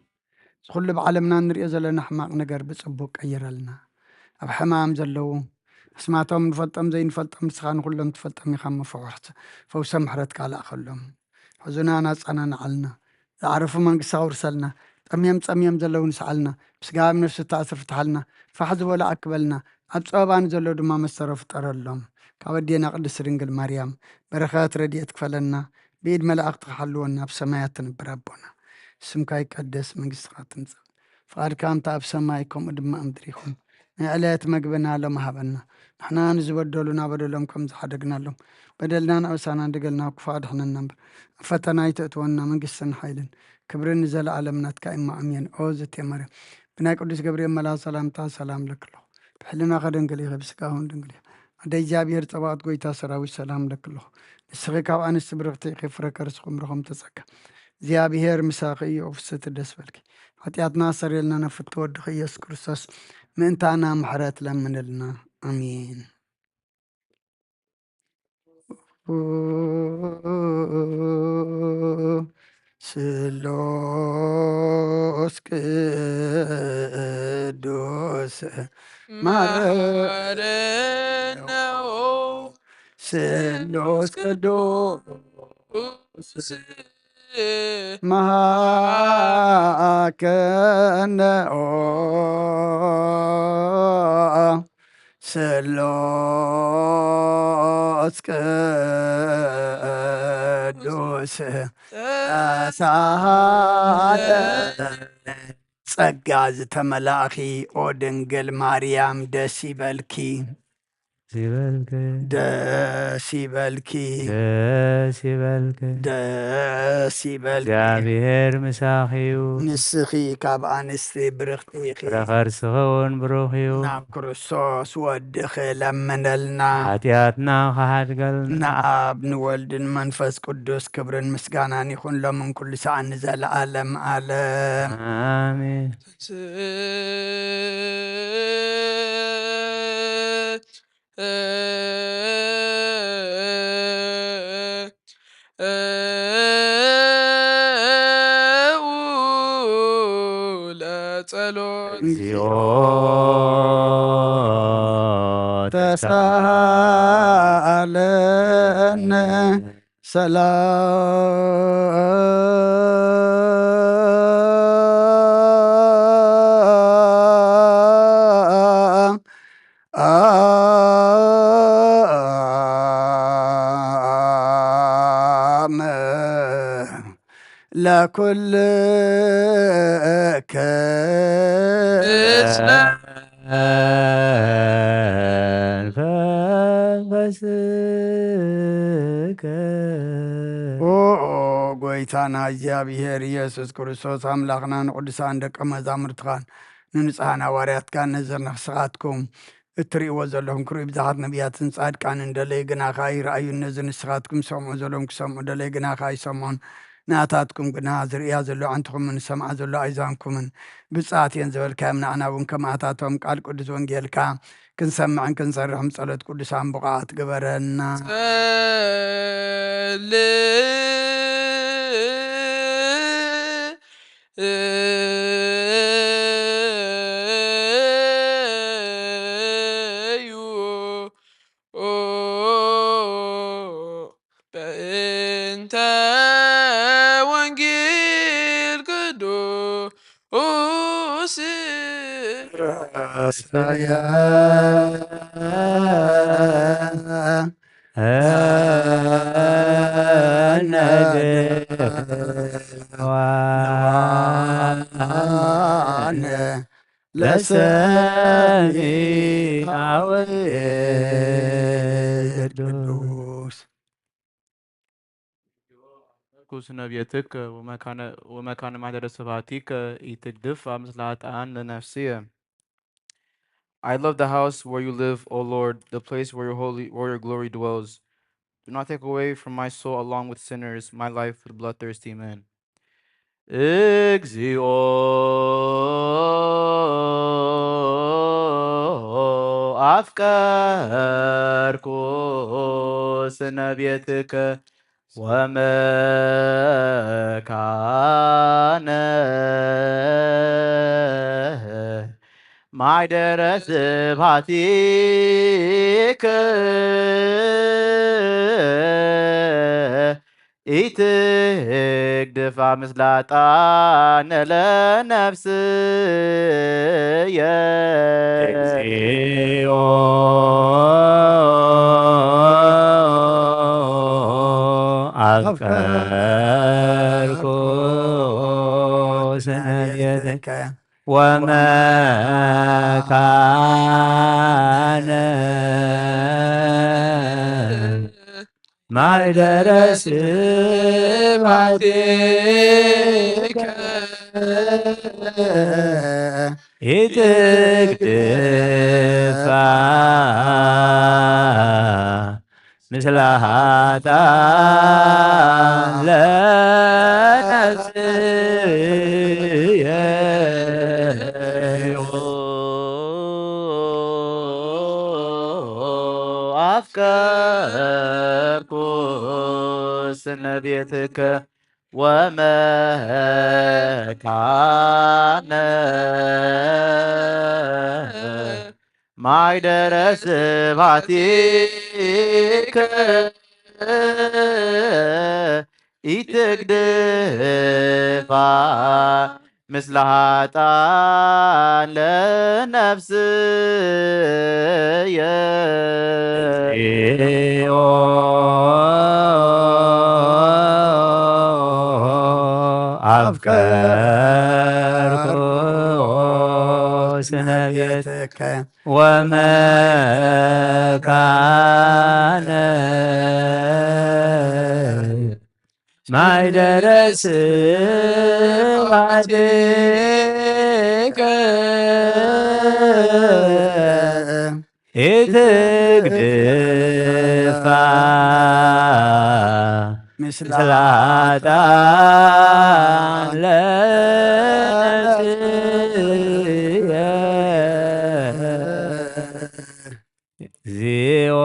ዝኩሉ ብዓለምና እንሪኦ ዘለና ሕማቅ ነገር ብፅቡቅ ቀይረልና ኣብ ሕማም ዘለው ኣስማቶም ንፈልጦም ዘይንፈልጦም ንስኻ ንኩሎም ትፈልጦም ኢኻ መፍውሕቲ ፈውሰ ምሕረት ካልኣኸሎም ሕዙናና ፃናንዓልና ዝዓረፉ መንግስቲ ኣውርሰልና ፀምዮም ዘለው ንስዓልና ምስጋብ ነፍሲ ተኣስር ፍትሓልና ፋሕ ዝበሉ ኣክበልና ኣብ ፀበባን ዘሎ ድማ መሰረ ፍጠረሎም ካብ ኣዴና ቅድስቲ ድንግል ማርያም በረኸት ረድኤት ክፈለና ብኢድ መላእክቲ ክሓልወና ኣብ ሰማያት ትንብር ኣቦና ስምካ ይቀደስ መንግስትካ ትምፅእ ፍቃድካ እንተ ኣብ ሰማይ ከምኡ ድማ ምድሪ ይኹን ንዕለት መግብና ሎም ሃበና ንሕና ንዝበደሉ ናበደሎም ከም ዝሓደግናሎም በደልና ናእሳና እንደገልና ክፋድ ሕነና እምበር ኣብ ፈተና ይተእትወና መንግስትን ሓይልን ክብርን ዘለዓለም ናትካ እማ ኣሜን ኦ ዝቴ ማርያም ብናይ ቅዱስ ገብርኤል መልኣክ ሰላምታ ሰላም ለክለኹ ብሕልና ኸደንግል ኢኸ ብስጋውን ድንግል ኢኸ ኣደ እግዚኣብሔር ፀባኦት ጎይታ ሰራዊት ሰላም ለክለኹ ንስኺ ካብ ኣንስቲ ብርክቲ ኢኺ ፍረ ከርስኹም ረኸም ተጸጋ እግዚኣብሔር ምሳኺ እዩ ፍስቲ ደስ በልኪ ኃጢአትና ሰሪልና ነፍቲ ወድኺ ኢየሱስ ክርስቶስ ምእንታና ምሕረት ለምንልና አሜን ስሉስ ቅዱስ ማረነው ስሉስ ቅዱስ መሃከነኦ ስሉስ ቅዱስ ተሳሃለ ጸጋ ዝተመላእኺ ኦ ድንግል ማርያም ደስ ይበልኪ ደስ ይበልኪ ደስ ይበልኪ እግዚአብሔር ምሳኺ እዩ ንስኺ ካብ ኣንስቲ ብርኽቲ ኢኺ ፍረ ከርስኺ እውን ብሩኽ እዩ ናብ ክርስቶስ ወድኺ ለምነልና ሓጢአትና ከሓድገልና ንኣብ ንወልድን መንፈስ ቅዱስ ክብርን ምስጋናን ይኹን ሎምን ኩሉ ሰዓት ንዘለዓለም ዓለም አሜን ለጸሎት እግዚኦ ተሳሃለነ ሰላም ለኩልከ ጎይታና እግዚአብሔር ኢየሱስ ክርስቶስ ኣምላኽና ንቅዱሳን ደቀ መዛሙርትኻን ንንጹሓን ሃዋርያትካን ነዘርና ንስኻትኩም እትርእይዎ ዘለኹም ክርእዩ ብዙሓት ነቢያትን ጻድቃንን ደለይ ግናኻ ይረኣዩ ነዚ ንስኻትኩም ሰምዑ ዘለዎም ክሰምዑ ደለይ ግናኻ ይሰምዖን ናታትኩም ግና ዝርእያ ዘሎ ዓንትኹምን ሰምዓ ዘሎ ኣይዛንኩምን ብፅዓት እየን ዝበልካዮም ንዓና እውን ከማእታቶም ቃል ቅዱስ ወንጌልካ ክንሰምዕን ክንሰርሕም ጸሎት ቅዱሳን ብቕዓት ግበረና በእንተ ወንጌል ቅዱስ ረሳያ ነድዋነ ለሰሚዐ ቅዱስ ኩስ ነቢያትከ ወመካነ ማኅደረ ስብሐቲከ ኢትግድፍ ምስለ ኃጥኣን ለነፍስየ I love the house where you live, O Lord, the place where your glory dwells. Do not take away from my soul along with sinners, my life with bloodthirsty men. እግዚኦ አፍቀርኩ ስነ ቤትከ ወመካነ ማኅደረ ስብሐቲከ ኢትግድፍ ምስለ ኃጥኣን ለነፍስየ እግዚኦ አፍቀርኩ ቤትከ ወመካነ ማኅደረ ስብሐቲከ ኢትግድፋ ምስለ ኃጥኣን ለነፍስየ አፍቀርኩ ስነ ቤትከ ወመካነ ማኅደረ ስብሐቲከ ኢትግድፋ ምስለ ኃጥኣን ለነፍስየ አፍቀርኩ ስነ ቤትከ ወመካነ ማኅደረ ስብሐቲከ ኢትግድፋ ምስለ ኃጥኣን ለነፍስየ እግዚኦ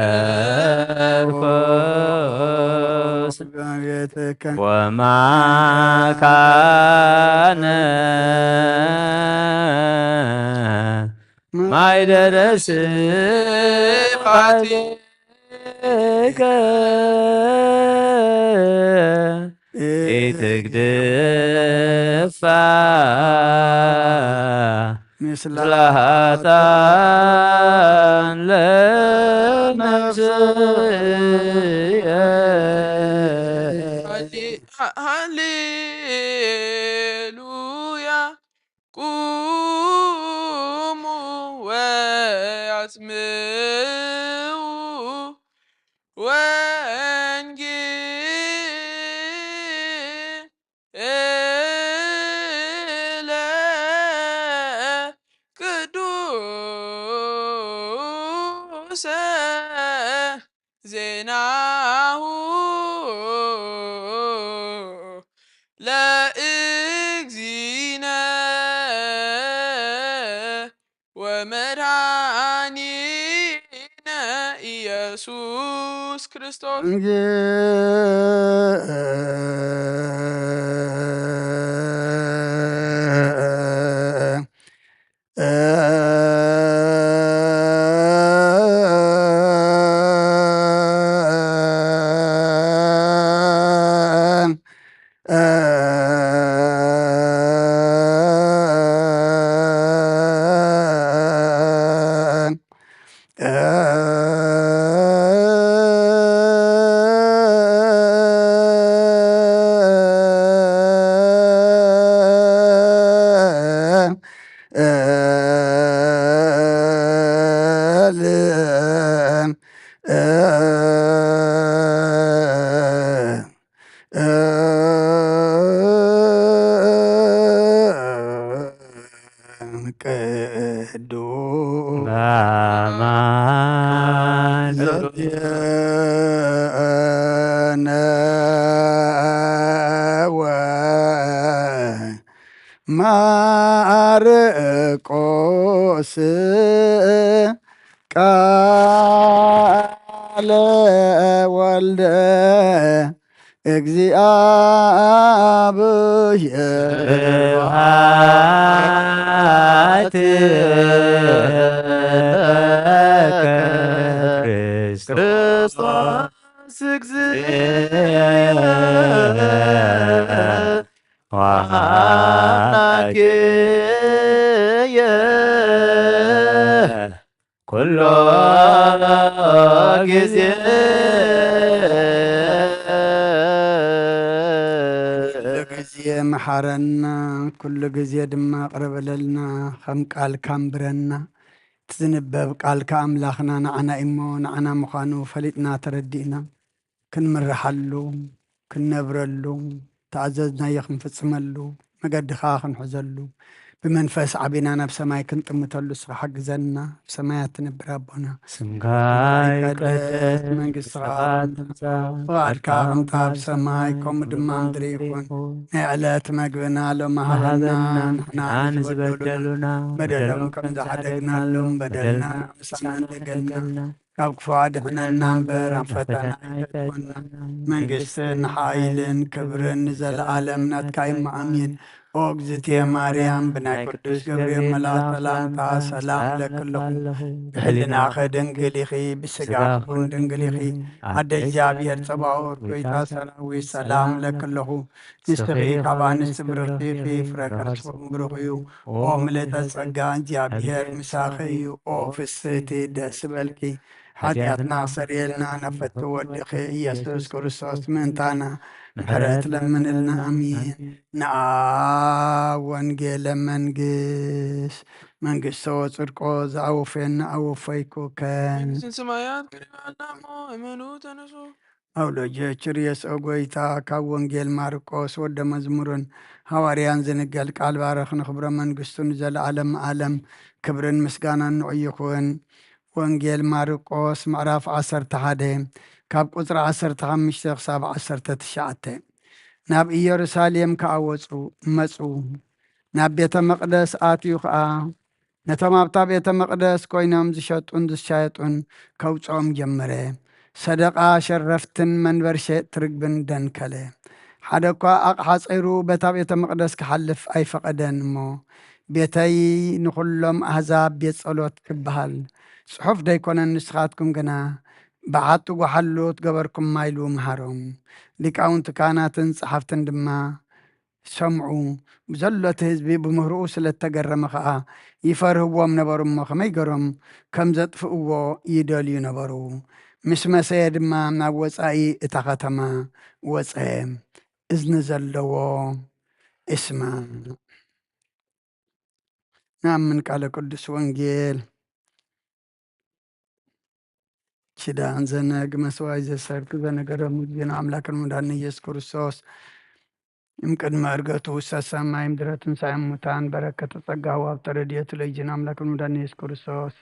አፍቀርኩ ቤትከ ወመካነ ማኅደረ ስብሐቲከ ኢትግድፋ ምስለ ኃጥኣን ለነፍስየ ሃሌሉያ ቁሙ ወአጽምዑ ወንጌለ ቅዱሰ ዜናሁ ለእግዚእነ ወመድኃኒነ ኢየሱስ ክርስቶስ ቅዱስ በአማን ማርቆስ ቃለ ወልደ እግዚአብሔር ስብሐት ክርስቶስ እግዚእነ ወአምላክየ ኩሎ ጊዜ ምሓረና ኩሉ ግዜ ድማ ቅረበለልና ከም ቃልካ እምብረና ትዝንበብ ቃልካ ኣምላኽና ንዓና እሞ ንዓና ምዃኑ ፈሊጥና ተረዲእና ክንምርሓሉ ክንነብረሉ ተኣዘዝናዮ ክንፍፅመሉ መገድኻ ክንሕዘሉ ብመንፈስ ዓቢና ናብ ሰማይ ክንጥምተሉ ስኻ ሓግዘና ብሰማያት ትነብር ኣቦና ስምካ ይቀደስ መንግስትኻ ትምጻእ ፍቓድካ ከምታ ኣብ ሰማይ ከምኡ ድማ ምድሪ ይኹን ናይ ዕለት መግብና ሎሚ ሃበና ንሕና ንዝበደሉና በደሎም ከም ዝሓደግናሎም በደልና ምሳና እንደገልና ካብ ክፉ ኣድሕነና እምበር ኣብ ፈተና ኣይተትኮና መንግስትን ሓይልን ክብርን ንዘለኣለም ናትካ እሞ ኣሜን ኦ እግዝእትየ ማርያም ብናይ ቅዱስ ገብርኤል መልኣክ ሰላምታ ሰላም ለክለኹ ብሕሊናኸ ድንግል ኢኺ ብስጋኹ ድንግል ኢኺ ኣደ እግዚኣብሔር ፀባኦት ጎይታ ሰራዊት ሰላም ለክለኹ ንስኺ ካብ ኣንስቲ ብርኽቲ ኢኺ ፍረ ከርስኹም ብሩኽ እዩ ኦ ምልዕተ ጸጋ እግዚኣብሔር ምሳኺ እዩ ኦ ፍስሕቲ ደስ በልኪ ሓጢኣትና ሰሪየልና ነፈቲ ወድኺ ኢየሱስ ክርስቶስ ምእንታና ምሕረት ለምንልና ኣሜን ንኣብ ወንጌለ መንግስቶ ጽድቆ ዝኣወፈየና ኣወፈይኩከ መንግሥትን ሰማያት ቅሪባና እሞ እመኑ ተነሱ ኣውሎጀችር የስኦ ጎይታ ካብ ወንጌል ማርቆስ ወደ መዝሙርን ሐዋርያን ዝንገል ቃል ባረኽ ንኽብሮ መንግስቱን ዘለዓለም ዓለም ክብርን ምስጋናን ንዑይኹን ወንጌል ማርቆስ ምዕራፍ 11 ካብ ቁፅሪ 15 ክሳብ 19 ናብ ኢየሩሳሌም ከኣወፁ መፁ ናብ ቤተ መቕደስ ኣትዩ ከዓ ነቶም ኣብታ ቤተ መቕደስ ኮይኖም ዝሸጡን ዝሻየጡን ከውፅኦም ጀመረ ሰደቃ ሸረፍትን መንበር ሸየጥቲ ርግብን ደንከለ ሓደ እኳ ኣቕሓ ፀይሩ በታ ቤተ መቕደስ ክሓልፍ ኣይፈቐደን እሞ ቤተይ ንኩሎም ኣሕዛብ ቤት ጸሎት ክበሃል ጽሑፍ ደይኮነን ንስኻትኩም ግና ብዓጡ ጓሓሉት ገበርኩም ማይሉ መሃሮም ሊቃውንቲ ካህናትን ጸሓፍትን ድማ ሰምዑ ብዘሎቲ ህዝቢ ብምህርኡ ስለተገረመ ከዓ ይፈርህዎም ነበሩ እሞ ከመይ ገሮም ከም ዘጥፍእዎ ይደልዩ ነበሩ ምስ መሰየ ድማ ናብ ወፃኢ እታ ከተማ ወፀ እዝኒ ዘለዎ እስማ ናምን ቃለ ቅዱስ ወንጌል ኪዳን ዘነግ መስዋዕት ዘሰርክ ዘነገረሙ ዜና አምላክን መድኃኒነ ኢየሱስ ክርስቶስ እምቅድመ ዕርገቱ ውስተ ሰማይ ምድረ ትንሣኤ ሙታን በረከተ ጸጋ ወሀብተ ረድኤቱ ለልጅና አምላክን መድኃኒነ ኢየሱስ ክርስቶስ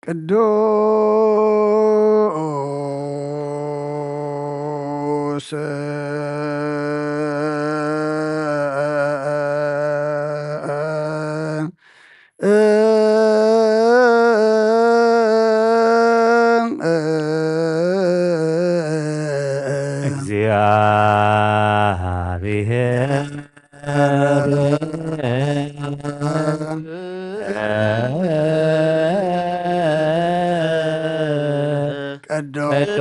ቅዱስ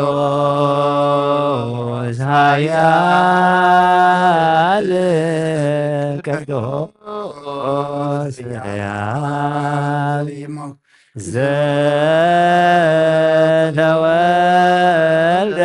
ቅዱስ ኃያል ቅዱስ ኃያል ዘተወልደ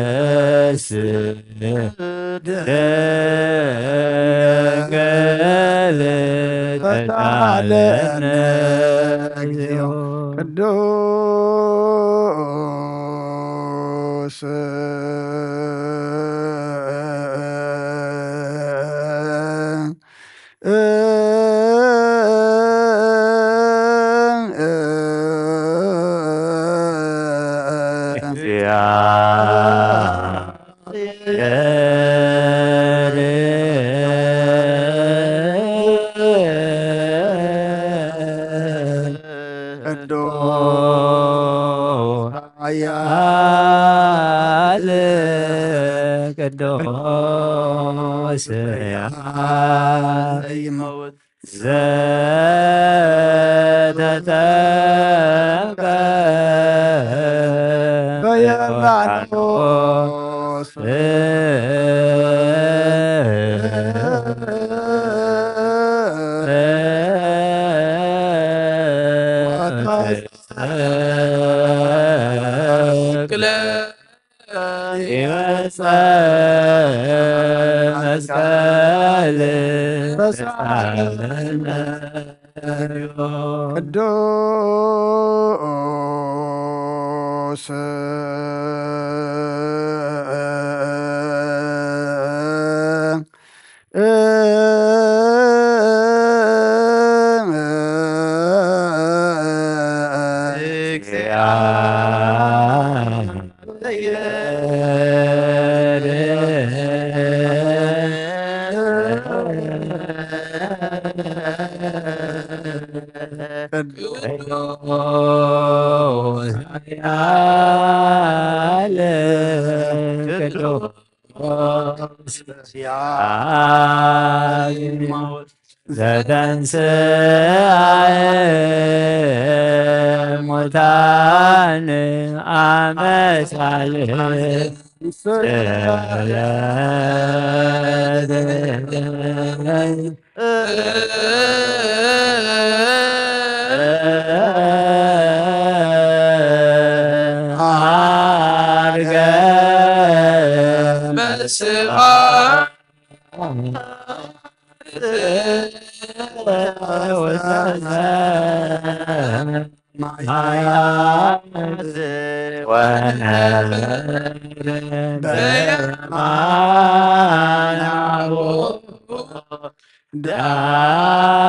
ቅዱስ ኃያል ቅዱስ ኃያል ዘተጠምቀ በዮርዳኖስ መስቀል ይወፀ መስቀል ተሳለነ ቅዱስ ዘተንሥአ ሙታን አመሳልህ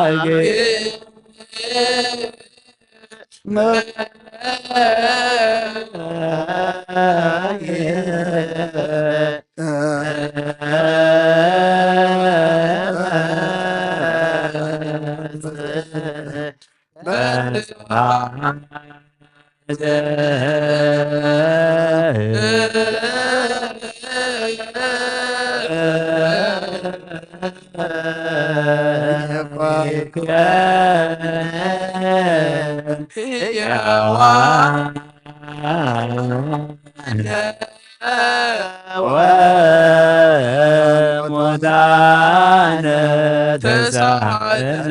አርገ ወሙታነ ተሳለነ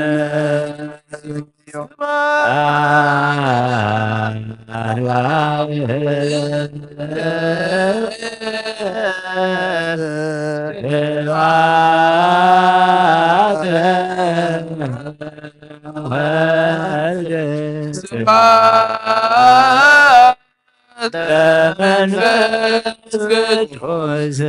መንፈስ ቅዱስ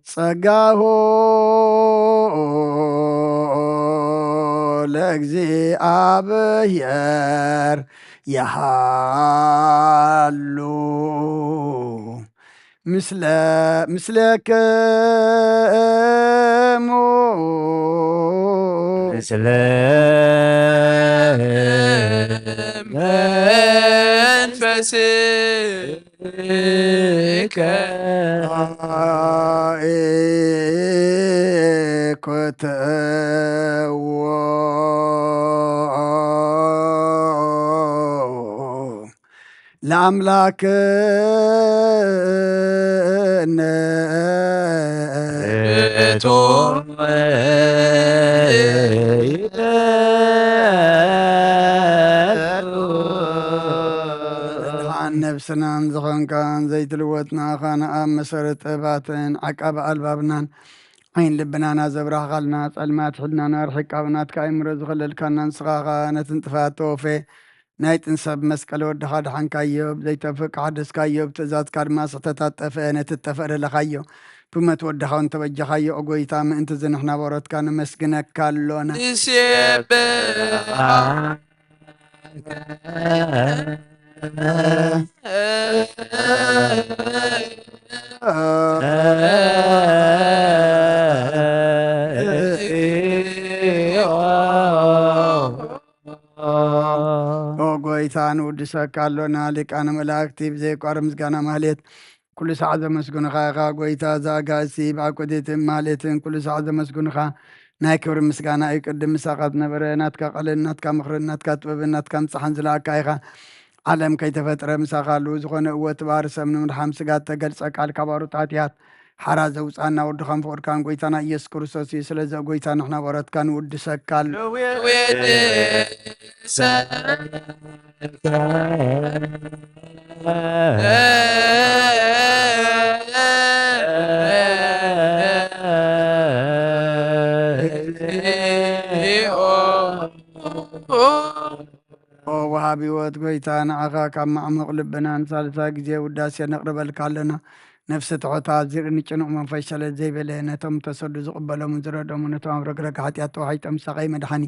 ጸጋሁ ለእግዚአብሔር የሃሉ ምስለክሙ ምስለ መንፈስከ ኮተዎ ለአምላክነ ነብስናን ዝኾንካን ዘይትልወጥና ኻነ ኣብ መሰረት ጥባትን ዓቃብ ኣልባብናን ዓይን ልብናና ዘብራኻልና ጸልማት ሕልናና ርሕቃብናት ከኣይምሮ ዝኸለልካና ንስኻኻ ነትን ጥፋት ተወፌ ናይ ጥንሰብ መስቀል ወድኻ ድሓንካዮ ብዘይተፍቅ ሓደስካዮ ብትእዛዝካ ድማ ስሕተታት ነቲ ተፈረለኻዮ ብመት ወድኻ እውን ተበጀኻዮ ኦጎይታ ምእንቲ ዝንሕና በሮትካ ነመስግነካ ኣሎና ኦጎይታ ንውድሰካ ኣሎና ሊቃነ መላእክቲ ብዘይቋር ምስጋና ማህሌት ኩሉ ሰዓት ዘመስግኑኻ ኢኻ ጎይታ ዛጋእሲ ብኣኮቴትን ማህሌትን ኩሉ ሰዓት ዘመስግኑኻ ናይ ክብሪ ምስጋና እዩ ቅድም ምሳኻ ዝነበረ ናትካ ቐልን ናትካ ምኽርን ናትካ ጥበብን ናትካ ምፅሓን ዝለኣካ ኢኻ ዓለም ከይተፈጥረ ምሳኻሉ ዝኾነ እወ ትባህር ሰብ ንምድሓም ስጋ ተገልፀ ቃል ካባሩ ጣትያት ሓራ ዘውፃና ወድኻን ፍቅድካን ጎይታና ኢየሱስ ክርስቶስ እዩ ስለዚ ጎይታ ንሕና በረትካ ንውድሰካሉ ወሃቢ ህይወት ጎይታ ንዓኻ ካብ ማዕሙቕ ልብና ንሳልሳ ግዜ ውዳሴ ነቕርበልካ ኣለና ነፍሲ ትሑታት ዝርእኒ ጭኑቕ መንፈስ ሸለት ዘይበለ ነቶም ተሰዱ ዝቕበሎምን ዝረዶምን ነቶም ኣብ ረግረግ ሓጢኣት ተዋሒጦም ሳቐይ መድሓኒ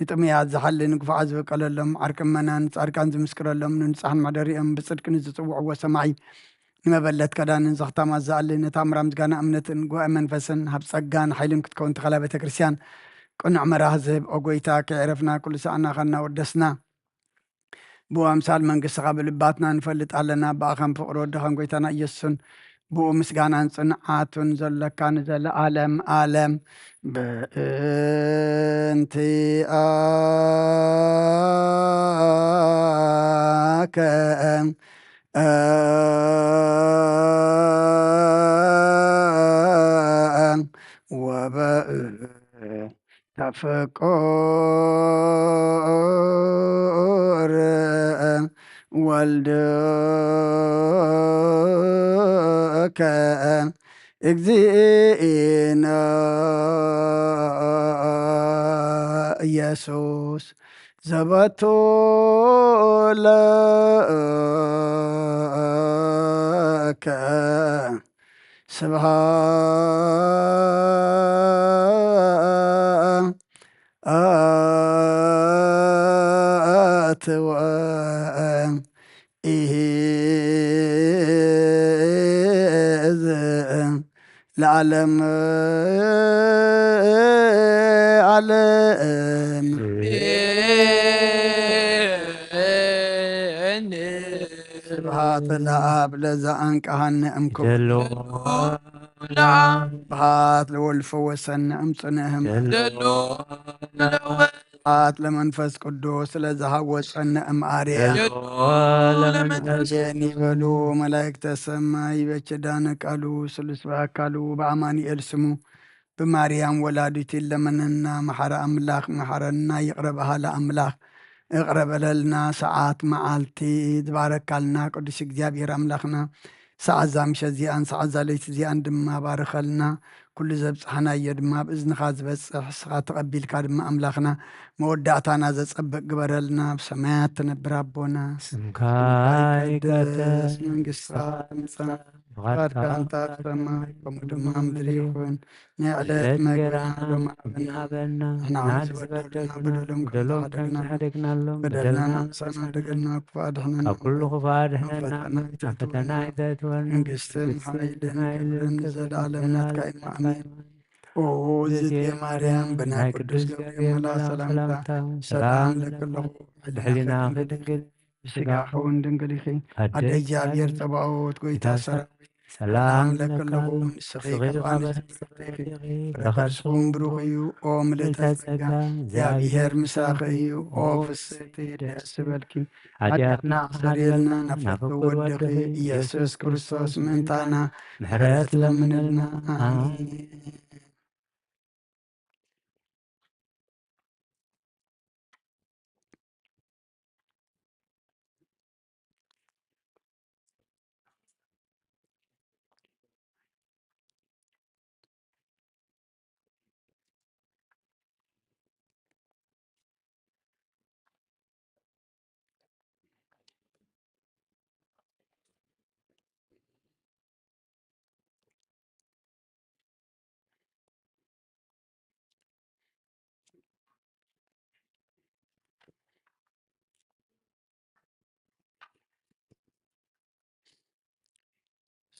ንጥምያት ዝሓሊ ንግፋዓት ዝበቀለሎም ዓርቅመናን ጻድቃን ዝምስክረሎም ንንጻሕን ማደሪኦም ብጽድቂ ንዝጽውዕዎ ሰማዒ ንመበለት ከዳንን ዘኽታማት ዝኣሊ ነታምራ ምስጋና እምነትን ጉባኤ መንፈስን ሃብ ጸጋን ሓይልን ክትከውን ተኸላ ቤተ ክርስቲያን ቅኑዕ መራህ ዝህብ ኦጎይታ ከዕረፍና ኩሉ ሰዓና ኸና ወደስና ብኡ ኣምሳል መንግሥትኻ ብልባትና ንፈልጥ ኣለና ብኣኸም ፍቕሪ ወድኻን ጎይታና ኢየሱስን ብኡ ምስጋናን ጽንዓቱን ዘለካ ንዘለዓለም ዓለም በእንቲአከ ተፍቁር ወልድከ እግዚእነ ኢየሱስ ዘበቱ ለከ ስብሃት ወኢዝ ለዓለም ዓለም ስብሃት ለአብ ለዘአንቀሃነ እምክሙ ስብሃት ለወልድ ፈወሰነ እምጽንዕህም ስብሃት ለመንፈስ ቅዱስ ለዘሃወፀነ እምአርያም ይበሉ መላእክተ ሰማይ በችዳነ ቃሉ ስሉስ በአካሉ በአማኑኤል ስሙ በማርያም ወላዲት ለመነና መሐረ አምላክ መሐረና ይቅረበሃ ለአምላክ እቅረበለልና ሰዓት መዓልቲ ዝባረካልና ቅዱስ እግዚአብሔር አምላክና ሰዓት ዛምሸ እዚኣን ሰዓት ዛለይቲ እዚኣን ድማ ባርኸልና ኩሉ ዘብፅሓናዮ ድማ ብእዝንኻ ዝበፅሕ ስኻ ተቐቢልካ ድማ ኣምላኽና መወዳእታና ዘፀብቅ ግበረልና ብሰማያት ትነብር ኣቦና ስምካ ይቀደስ መንግስትካ ትምፃእ ፍቃድካ እንታ ኣብ ሰማይ ከምኡ ድማ ምድሪ ይኹን ናይ ዕለት መግብና ሎሚ ሃበና ንሕና እውን ዝበደሉና በደሎም ሓደግናሎም በደልና ንዕሰና ደገልና ክፉ ኣድሕነና ኣብ ኩሉ ክፉ ኣድሕነና ኣብ ፈተና ይተእትወና መንግስትን ሓይልን ክብርን ዘለዓለም ናትካ ኢማ ኣሜን። ኦ እግዝእትየ ማርያም ብናይ ቅዱስ ገብርኤል መልአክ ሰላምታ ሰላም ለክለኹ ብሕሊናኺ ድንግል ብስጋኻ እውን ድንግል ኢኺ ኣደ እግዚኣብሔር ፀባኦት ጎይታ ሰራዊት ሰላም ለክለኹ ንስኺ ካብ ኣንስቲ ተፈተኺ ፍረኸርስኹም ብሩኽ እዩ ኦ ምልዕተ ጸጋ እግዚኣብሔር ምሳኺ እዩ ኦ ፍስሕቲ ደስ ዝበልኪ ሓጢኣትና ክሰረየልና ናፍቂ ወድኺ ኢየሱስ ክርስቶስ ምእንታና ምሕረት ለምንልና ኣሜን።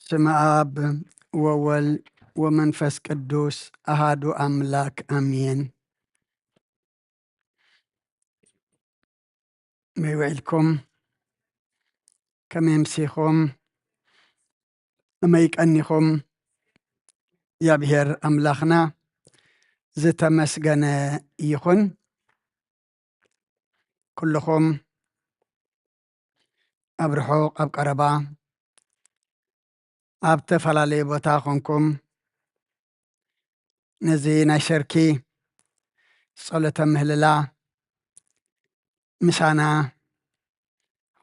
ስመ አብ ወወልድ ወመንፈስ ቅዱስ አሃዱ አምላክ አሜን። መይውዕልኩም ከመይ ምሲኹም እመይ ቀኒኹም እግዚአብሔር አምላኽና ዝተመስገነ ይኹን። ኩልኹም ኣብ ርሑቕ ኣብ ቀረባ ኣብ ተፈላለየ ቦታ ኮንኩም ነዚ ናይ ሸርኪ ጸሎተ ምህልላ ምሳና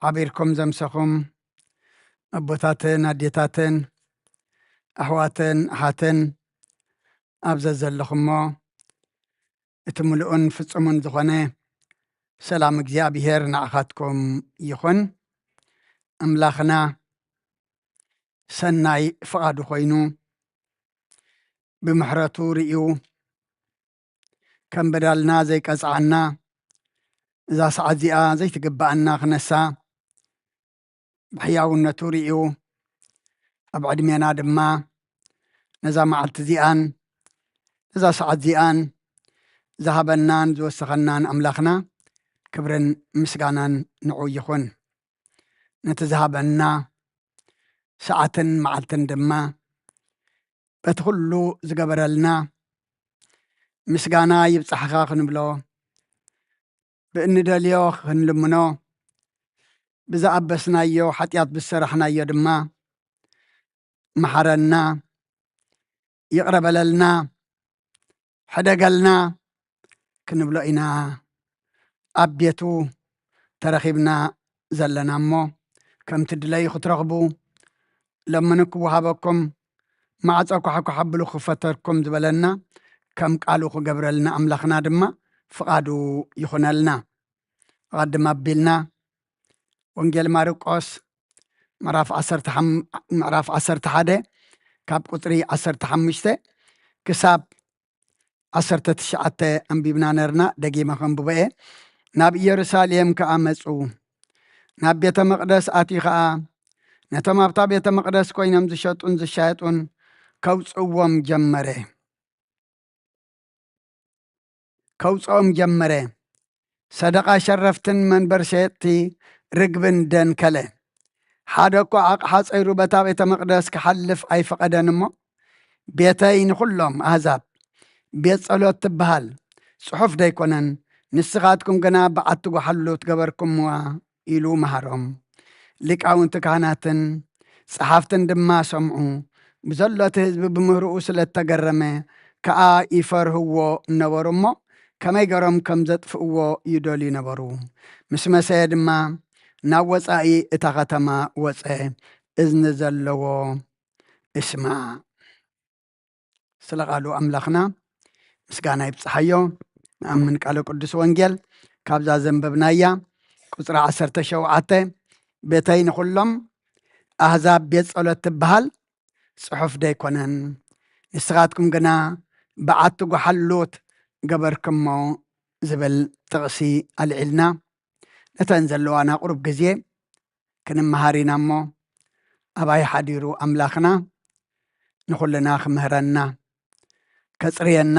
ዓቢርኩም ዘምሰኹም ኣቦታትን ኣዴታትን ኣሕዋትን ኣሓትን ኣብዘ ዘለኹሞ እቲ ምሉእን ፍጹምን ዝኾነ ሰላም እግዚኣብሔር ንዓኻትኩም ይኹን። ኣምላኽና ሰናይ ፍቓዱ ኮይኑ ብምሕረቱ ርኢዩ ከም በዳልና ዘይቀጽዓና እዛ ሰዓት እዚኣ ዘይትግባአና ክነሳ ብሕያውነቱ ርኢዩ ኣብ ዕድሜና ድማ ነዛ መዓልቲ እዚኣን ነዛ ሰዓት እዚኣን ዝሃበናን ዝወሰኸናን ኣምላኽና ክብርን ምስጋናን ንዑ ይኹን። ነቲ ዝሃበና ሰዓትን መዓልትን ድማ በቲ ኩሉ ዝገበረልና ምስጋና ይብፅሕኻ ክንብሎ ብእንደልዮ ክንልምኖ ብዝኣበስናዮ ሓጢኣት ብዝሰራሕናዮ ድማ መሓረና ይቕረበለልና ሕደገልና ክንብሎ ኢና ኣብ ቤቱ ተረኺብና ዘለና እሞ ከምቲ ድለይ ክትረኽቡ ለምኑ ክወሃበኩም ማዕፆ ኳሓኳሓብሉ ክፈተርኩም ዝበለና ከም ቃሉ ክገብረልና ኣምላኽና ድማ ፍቓዱ ይኹነልና። ቀድማ ኣቢልና ወንጌል ማርቆስ ምዕራፍ 11 ካብ ቁጥሪ 15 ክሳብ 19 ኣንቢብና ነርና ደጊመ ከንብቦ እየ። ናብ ኢየሩሳሌም ከዓ መፁ። ናብ ቤተ መቕደስ ኣትዩ ከዓ ነቶም ኣብታ ቤተ መቕደስ ኮይኖም ዝሸጡን ዝሻየጡን ከውፅኦም ጀመረ። ሰደቃ ሸረፍትን መንበር ሸየጥቲ ርግብን ደንከለ። ሓደ እኳ ኣቕሓ ፀይሩ በታ ቤተ መቕደስ ክሓልፍ ኣይፈቐደን እሞ ቤተይ ንኩሎም ኣሕዛብ ቤት ጸሎት ትበሃል ጽሑፍ ደይኮነን ንስኻትኩም ገና በዓቲ ጓሓሉ ትገበርኩምዋ ኢሉ መሃሮም። ሊቃውንቲ ካህናትን ጸሓፍትን ድማ ሰምዑ። ብዘሎቲ ህዝቢ ብምሁርኡ ስለ ተገረመ ከዓ ይፈርህዎ ነበሩ እሞ ከመይ ገሮም ከም ዘጥፍእዎ ይደልዩ ነበሩ። ምስ መሰየ ድማ ናብ ወፃኢ እታ ከተማ ወፀ። እዝኒ ዘለዎ እስማ። ስለ ቃሉ ኣምላኽና ምስጋና ይብፅሓዮ። ንኣምን ቃለ ቅዱስ ወንጌል ካብዛ ዘንበብናያ ቁፅሪ 17 ቤተይ ንኩሎም ኣሕዛብ ቤት ጸሎት ትበሃል ጽሑፍ ደይኮነን ንስኻትኩም ግና በዓቲ ጓሓሉት ገበርክሞ ዝብል ጥቕሲ ኣልዒልና ነተን ዘለዋና ቁሩብ ግዜ ክንመሃር ኢና እሞ ኣባይ ሓዲሩ ኣምላኽና ንኩልና ክምህረና ከጽርየና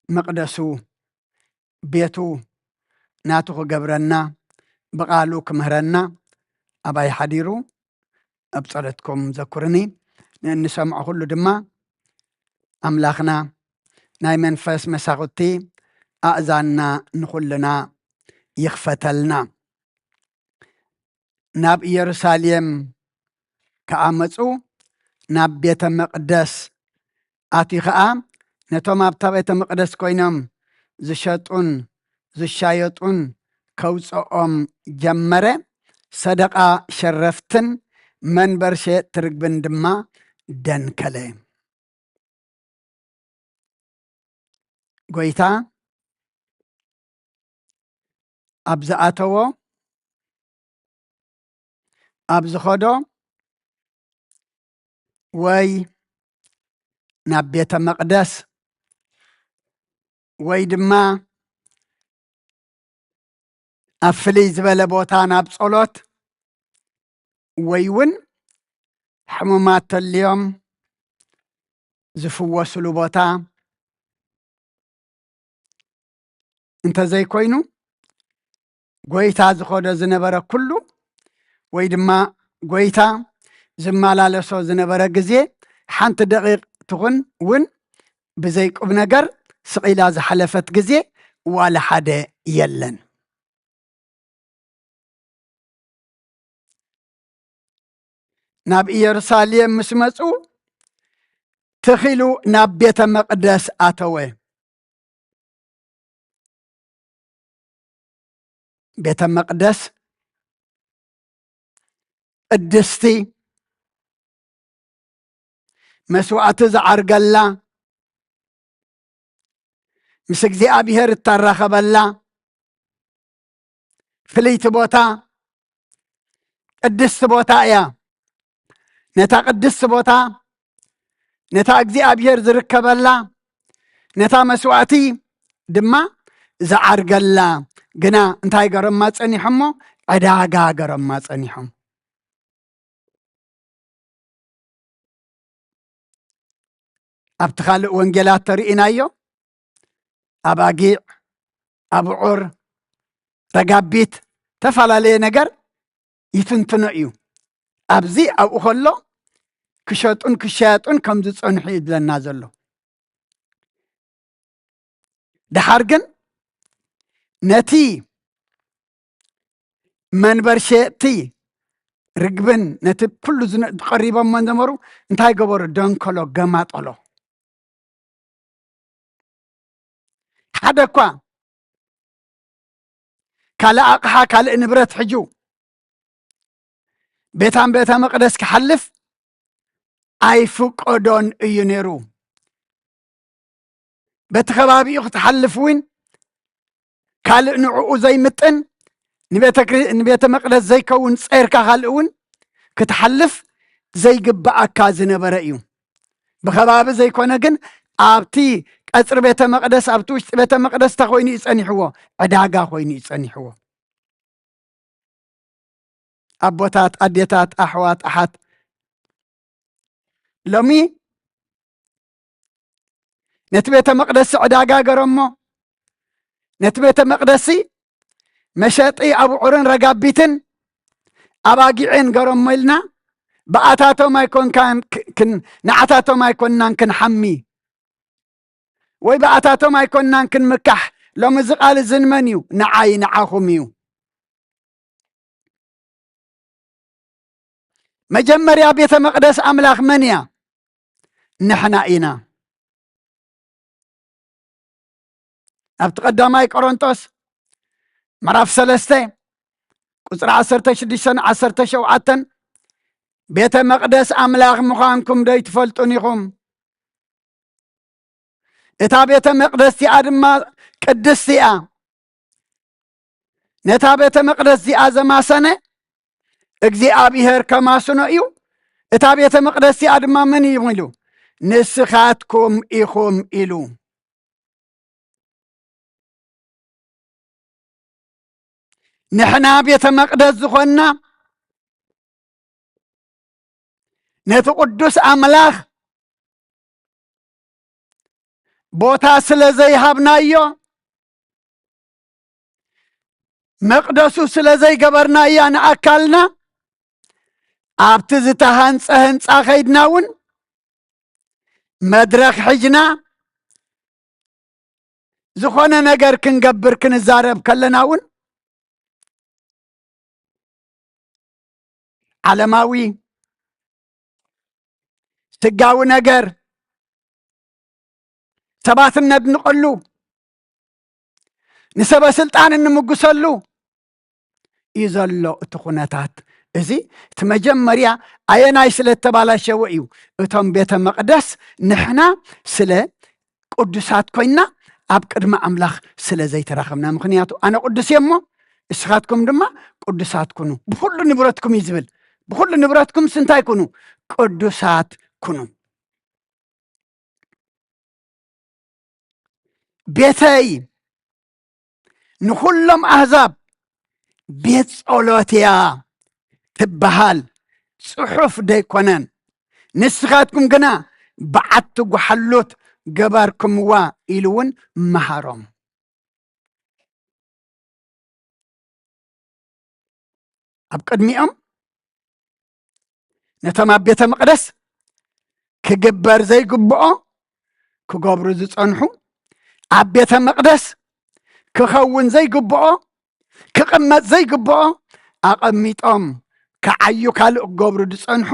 መቕደሱ ቤቱ ናቱ ክገብረና ብቓሉ ክምህረና ኣባይ ሓዲሩ ኣብ ጸሎትኩም ዘኩርኒ። ንሰምዖ ኩሉ ድማ ኣምላኽና ናይ መንፈስ መሳኹቲ ኣእዛንና ንኩልና ይኽፈተልና። ናብ ኢየሩሳሌም ከዓ መፁ። ናብ ቤተ መቕደስ ኣትዩ ከዓ ነቶም ኣብታ ቤተ መቕደስ ኮይኖም ዝሸጡን ዝሻየጡን ከውፅኦም ጀመረ። ሰደቃ ሸረፍትን መንበር ሸየጥቲ ርግብን ድማ ደንከለ። ጎይታ ኣብ ዝኣተዎ ኣብ ዝኸዶ ወይ ናብ ቤተ መቕደስ ወይ ድማ ኣብ ፍልይ ዝበለ ቦታ ናብ ጸሎት ወይ እውን حمومات اليوم زفوا سلوبوتا انت زي كوينو قويتا زخودة زنبرة كله ويدما قويتا زمالا لسو زنبرة قزي حانت دقيق تغن ون بزيك ابنقر سقيلا زحلفت قزي ولا حدا يلن ناب يرساليم مسمسو تخيلو ناب بيت مقدس آتوي بيت مقدس الدستي مسوعة زعرقلا مسك زي أبيهر التراخ بلا فليت بوتا قدس بوتا يا نتا قدس بوتا نتا أجزي أبيهر زركب بلا نتا مسوعتي دما زعرقلا قنا انتاي قرم ما تسأني حمو عداقا قرم ما تسأني حمو أبتخال وانجلات ترئينايو أباقيع أبعور رقابيت تفعل عليه نقر يتنتنئيو أبزي أو أخلو كشاتون كم زيصون حيد لنازلو دحارقن نتي منبرشتي رقبن نتي كل زن قريبا من دمرو انتاي قبر دنكلو قماطلو حدا كوا كالا أقحا كالا نبرت حجو بيتان بيتا مقدس كحلف أي فقدون ينيرو بتخبابي تحلف وين كال نعو زي متن نبيت مقدس زي كون صير كهالون كتحلف زي قبا كازن برأيو بخباب زي كونه جن أبتي أسر بيت مقدس أبتوش بيت مقدس تخويني يسأني حوا عداقا خويني يسأني حوا أبوتات أديتات أحوات أحد لمي نتبيت مقدس عداقا قرمو نتبيت مقدسي مشاطي أبو عرن رقابيتن أباقيعين قرمو لنا بأتاتو ما يكون كن نعتاتو ما يكون كن حمي وي بأتاتو ما يكون كن مكح لو مزقال الزنمنيو نعاي نعاخميو مجمر يا بيت مقدس أملاخ منيا نحنا إينا أبتقدماي كورنتوس مراف سلسته قصر 16 17 بيت مقدس أملاخ مخانكم دي تفلتونيكم إتا بيت مقدس تي أدما قدس تيا نتا بيت مقدس تي أزما سنة اجزي أبيهر كما سنعيو إتا بيت مقدس تي أدما من يميلو نسخاتكم إيخم إلو نحنا بيت مقدس زخونا نتو قدس أملاخ بوتا سلزي هابنايو مقدسو سلزي قبرنايا نأكلنا أبتزتا هنس أخيدناون مدرخ حجنا زخونا نقر كنقبر كنزارب كلناون علماوي سقاو نقر سبات الند نقلو نسبة سلطان نمقسلو يزلو تخونتات ازي تمجمريا اينا يسلت تبالا شوئيو اتم بيت مقدس نحنا سلا قدسات كوينا اب قدم املاخ سلا زي تراخمنا مخنياتو انا قدس يمو اسخاتكم دما قدسات كونو بكل نبراتكم يزبل بكل نبراتكم سنتاي كونو قدسات كونو بيتاي نخلهم أحزاب بيت صلوتيا تبهال صحف دي كونان ንስኻትኩም ግና በዓቲ ጓሓሎት ገባርኩምዋ ኢሉ እውን መሃሮም። ኣብ ቅድሚኦም ነቶም ኣብ ቤተ መቕደስ ክግበር ዘይግብኦ ክገብሩ ዝጸንሑ፣ ኣብ ቤተ መቕደስ ክኸውን ዘይግብኦ ክቕመጥ ዘይግብኦ ኣቐሚጦም ክዓዩ ካልእ ክገብሩ ዝጸንሑ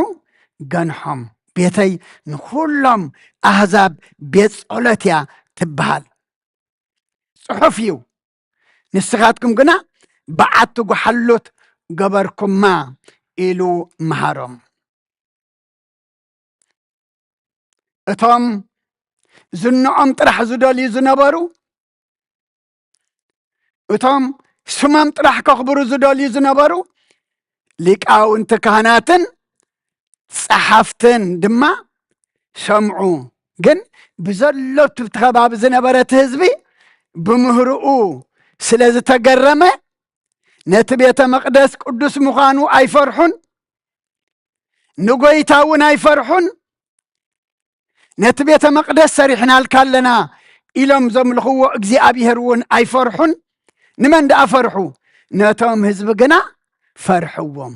ገንሖም ቤተይ ንኩሎም ኣሕዛብ ቤት ጸሎት እያ ትበሃል ጽሑፍ እዩ። ንስኻትኩም ግና በዓቲ ጓሓሎት ገበርኩማ ኢሉ መሃሮም። እቶም ዝንኦም ጥራሕ ዝደልዩ ዝነበሩ፣ እቶም ስሞም ጥራሕ ከኽብሩ ዝደልዩ ዝነበሩ ሊቃውንቲ ካህናትን ጸሓፍትን ድማ ሰምዑ። ግን ብዘሎ ትብቲ ከባቢ ዝነበረት ህዝቢ ብምህርኡ ስለ ዝተገረመ ነቲ ቤተ መቕደስ ቅዱስ ምዃኑ ኣይፈርሑን፣ ንጎይታ እውን ኣይፈርሑን። ነቲ ቤተ መቕደስ ሰሪሕናልካ ኣለና ኢሎም ዘምልኽዎ እግዚኣብሔር እውን ኣይፈርሑን። ንመን ደኣ ፈርሑ? ነቶም ህዝቢ ግና ፈርሕዎም።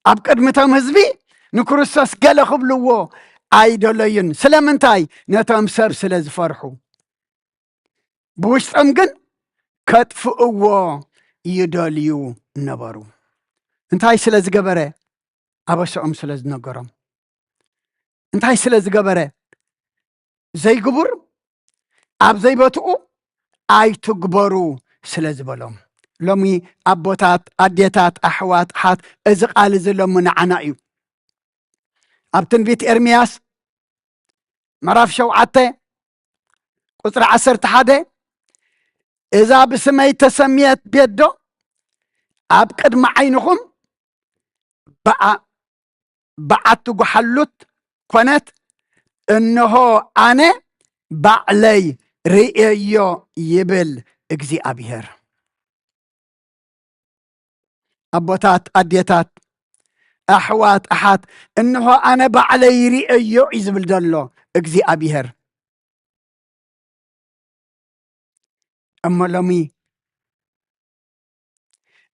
ኣብ ቅድሚቶም ህዝቢ ንክርስቶስ ገለ ክብልዎ ኣይደለዩን። ስለምንታይ? ነቶም ሰብ ስለ ዝፈርሑ። ብውሽጦም ግን ከጥፍእዎ ይደልዩ ነበሩ። እንታይ ስለ ዝገበረ? ኣበሾኦም ስለ ዝነገሮም። እንታይ ስለ ዝገበረ? ዘይግቡር ኣብ ዘይበትኡ ኣይትግበሩ ስለ ዝበሎም። ሎሚ ኣቦታት፣ ኣዴታት፣ ኣሕዋት፣ ኣሓት እዚ ቃል እዚ ሎሚ ንዓና እዩ። ኣብ ትንቢት ኤርምያስ ምዕራፍ 7 ቁፅሪ 11 እዛ ብስመይ ተሰምየት ቤት ዶ ኣብ ቅድሚ ዓይንኹም በዓቲ ጓሓሎት ኮነት፣ እንሆ ኣነ ባዕለይ ርእዮ ይብል እግዚኣብሔር። ኣቦታት፣ ኣዴታት፣ ኣሕዋት፣ ኣሓት እንሆ ኣነ ባዕለይ ርእዮ እዩ ዝብል ዘሎ እግዚኣብሔር። እሞ ሎሚ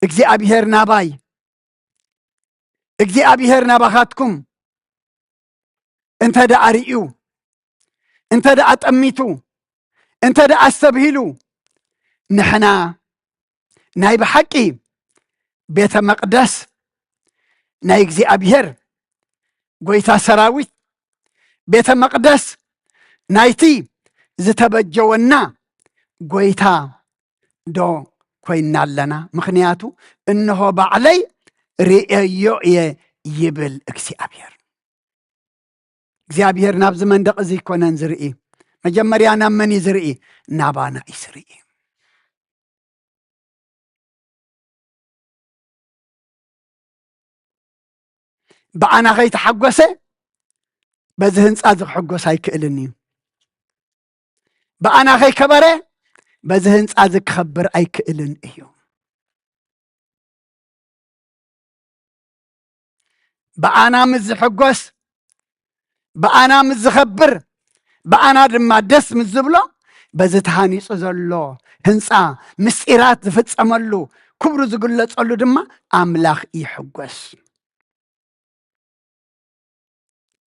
እግዚኣብሔር ናባይ፣ እግዚኣብሔር ናባኻትኩም እንተ ደኣ ርእዩ፣ እንተ ደኣ ጠሚቱ፣ እንተ ደኣ ዝተብሂሉ ንሕና ናይ ብሓቂ ቤተ መቕደስ ናይ እግዚኣብሔር ጎይታ ሰራዊት፣ ቤተ መቕደስ ናይቲ ዝተበጀወና ጎይታ ዶ ኮይና ኣለና? ምክንያቱ እንሆ ባዕለይ ርእዮ እየ ይብል እግዚኣብሔር። እግዚኣብሔር ናብዚ መንደቕ እዚ ይኮነን ዝርኢ። መጀመርያ ናብ መን እዩ ዝርኢ? ናባና እዩ ዝርኢ። ብኣና ከይተሓጐሰ በዚ ህንፃ ዝክሕጎስ ኣይክእልን እዩ። ብኣና ከይከበረ በዚ ህንፃ ዝክኸብር ኣይክእልን እዩ። ብኣና ምስ ዝሕጎስ፣ ብኣና ምስ ዝኸብር፣ ብኣና ድማ ደስ ምስ ዝብሎ በዚ ተሃኒፁ ዘሎ ህንፃ ምስጢራት ዝፍፀመሉ ክብሩ ዝግለፀሉ ድማ ኣምላኽ ይሕጎስ።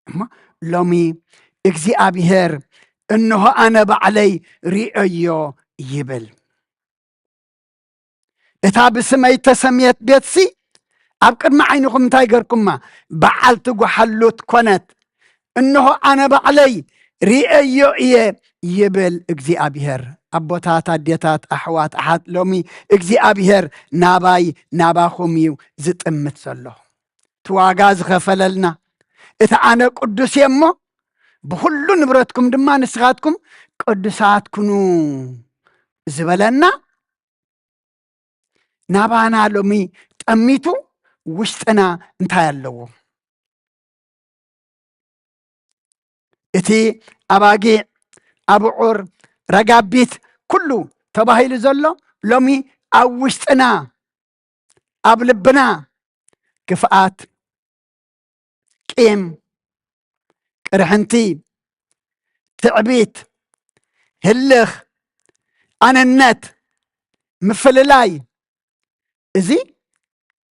እሞ ሎሚ እግዚኣብሔር እንሆ ኣነ ባዕለይ ርእዮ ይብል። እታ ብስመይ ተሰምየት ቤትሲ ኣብ ቅድሚ ዓይንኹም እንታይ ገርኩማ? በዓልቲ ጓሓሎት ኮነት፣ እንሆ ኣነ ባዕለይ ርእዮ እየ ይብል እግዚኣብሔር። ኣቦታት፣ ኣዴታት፣ ኣሕዋት፣ ኣሓት ሎሚ እግዚኣብሔር ናባይ ናባኹም እዩ ዝጥምት ዘሎ። ትዋጋ ዝኸፈለልና እቲ ኣነ ቅዱስ እየ እሞ ብኩሉ ንብረትኩም ድማ ንስኻትኩም ቅዱሳት ኩኑ ዝበለና ናባና ሎሚ ጠሚቱ ውሽጥና እንታይ ኣለዎ? እቲ ኣባጊዕ፣ ኣብዑር፣ ረጋቢት ኩሉ ተባሂሉ ዘሎ ሎሚ ኣብ ውሽጥና ኣብ ልብና ክፍኣት፣ حطيم كرحنتي تعبيت هلخ أنا النت مفللاي إزي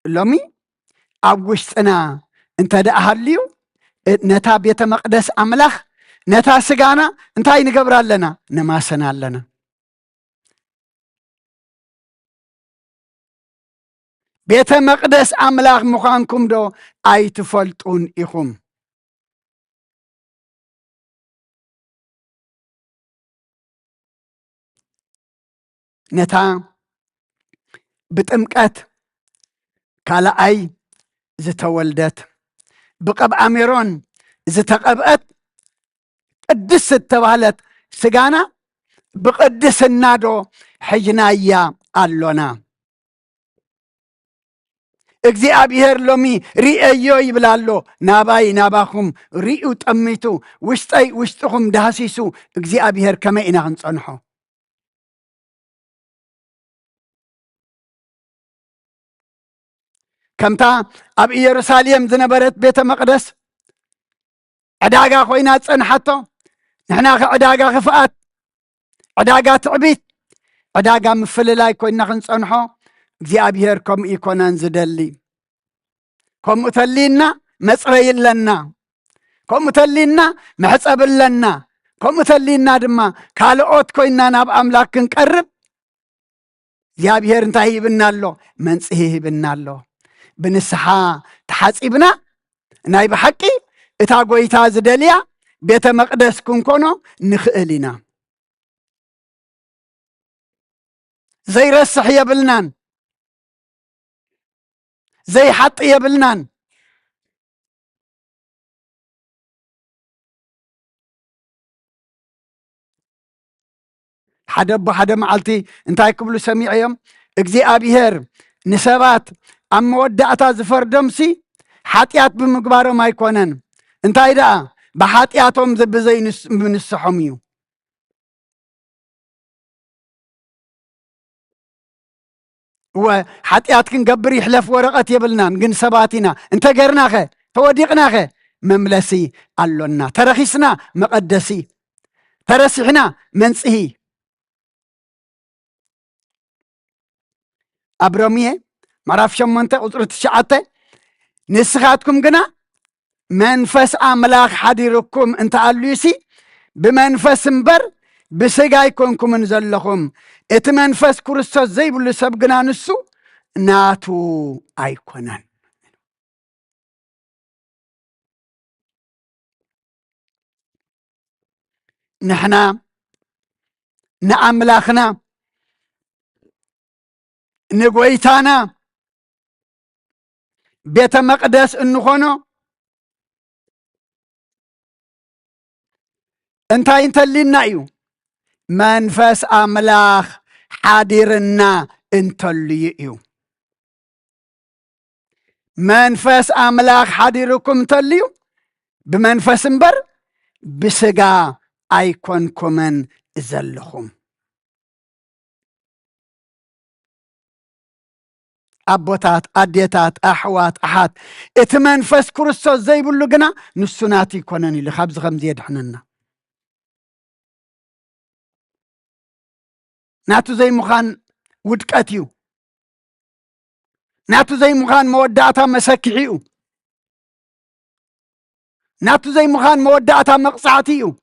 لومي أبوشتنا انت دا أهليو نتا بيت مقدس أملاخ نتا سجانا انتاي نقبر لنا نماسنا لنا بيت مقدس أملاخ مخانكم دو أي تفلتون إخم نتا بتمكات كالا أي زتولدت بقب أميرون زتقبأت قدس التوالت سجانا بقدس النادو حجنايا اللونا እግዚአብሔር ሎሚ ሪእዮ ይብላሎ ናባይ ናባኹም ሪኡ ጠሚቱ ውሽጠይ ውሽጥኹም ዳሃሲሱ እግዚአብሔር ከመይ ኢና ክንጸንሖ ከምታ ኣብ ኢየሩሳሌም ዝነበረት ቤተ መቅደስ ዕዳጋ ኮይና ጸንሐቶ ንሕና ዕዳጋ ክፍኣት ዕዳጋ ትዕቢት ዕዳጋ ምፍልላይ ኮይና ክንጸንሖ እግዚአብሔር ከምኡ ይኮነን ዝደሊ ከምኡ ተሊና መጽረይ ለና ከምኡ ተሊና መሕጸብ ለና ከምኡ ተሊና ድማ ካልኦት ኮይና ናብ ኣምላክ ክንቀርብ እግዚአብሔር እንታይ ይብና ኣሎ መንጽሂ ይብና ኣሎ ብንስሓ ተሓጺብና ናይ ብሓቂ እታ ጎይታ ዝደልያ ቤተ መቅደስ ክንኮኖ ንኽእል ኢና ዘይረስሕ የብልናን زي حط يبلنان حدا بحدا معلتي انتاي كبلو سميع يوم እግዚአብሔር نسبات أم ودعتا زفر دمسي حاتيات بمقبارو ما يكونن انتاي دا بحاتياتهم زبزي من السحميو وحاتيات كنقبر يحلف ورقة يبلنان قن سباتنا انت قرناخي توديقناخي مملسي قالونا ترخيسنا مقدسي ترسحنا منسهي أبرميه معرف شمونتا قطرة الشعاتة نسخاتكم قنا منفس أملاك حديركم انت قالوسي بمنفس مبر بسقاي كونكم نزلهم اتمنفس كريستوس زي بلو سبقنا نسو ناتو ايكونان نحنا نأملاخنا نقويتانا بيت مقدس انخونو انت اللي نايو منفس أملاخ حاضرنا انتليئيو منفس أملاخ حاضركم تليو بمنفس مبر بسقا أيكونكمن زلخم أبوتات أديتات أحوات أحات اتمنفس كريستوس زي بلو قنا نسوناتي كونني لخبز غمزي يدحننا ناتو زي مخان ودكاتيو ناتو زي مخان مودعتا مساكحيو ناتو زي مخان مودعتا مقصعتيو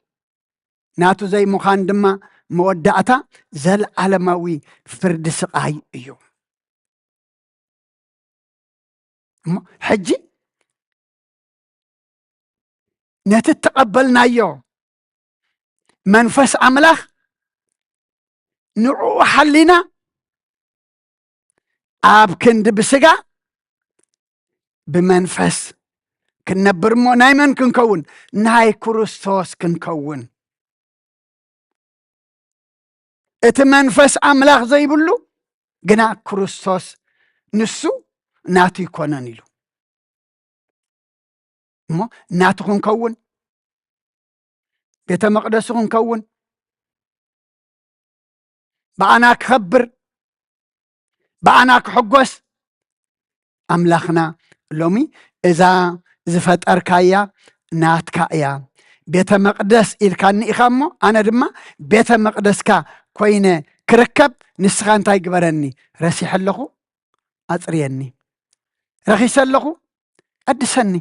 ناتو زي مخان دما مودعتا زل علماوي فرد سقاي ايو حجي نتتقبلنا ايو منفس أملاخ نعو حلنا آب كند بسقا بمنفس كنبر مو نايمن كنكون ناي كريستوس كنكون اتمنفس أملاخ زي بلو قنا كريستوس نسو ناتو يكونن يلو مو ناتو كنكون بيت مقدس كنكون بأنا كخبر بأنا كحقوس أملاخنا لومي إذا ዝፈጠርካያ ናትካ እያ ቤተ መቅደስ ኢልካኒ ኢኻ እሞ ኣነ ድማ ቤተ መቅደስካ ኮይነ ክርከብ ንስኻ እንታይ ግበረኒ ረሲሕ ኣለኹ ኣፅርየኒ ረኺሰ ኣለኹ ቀድሰኒ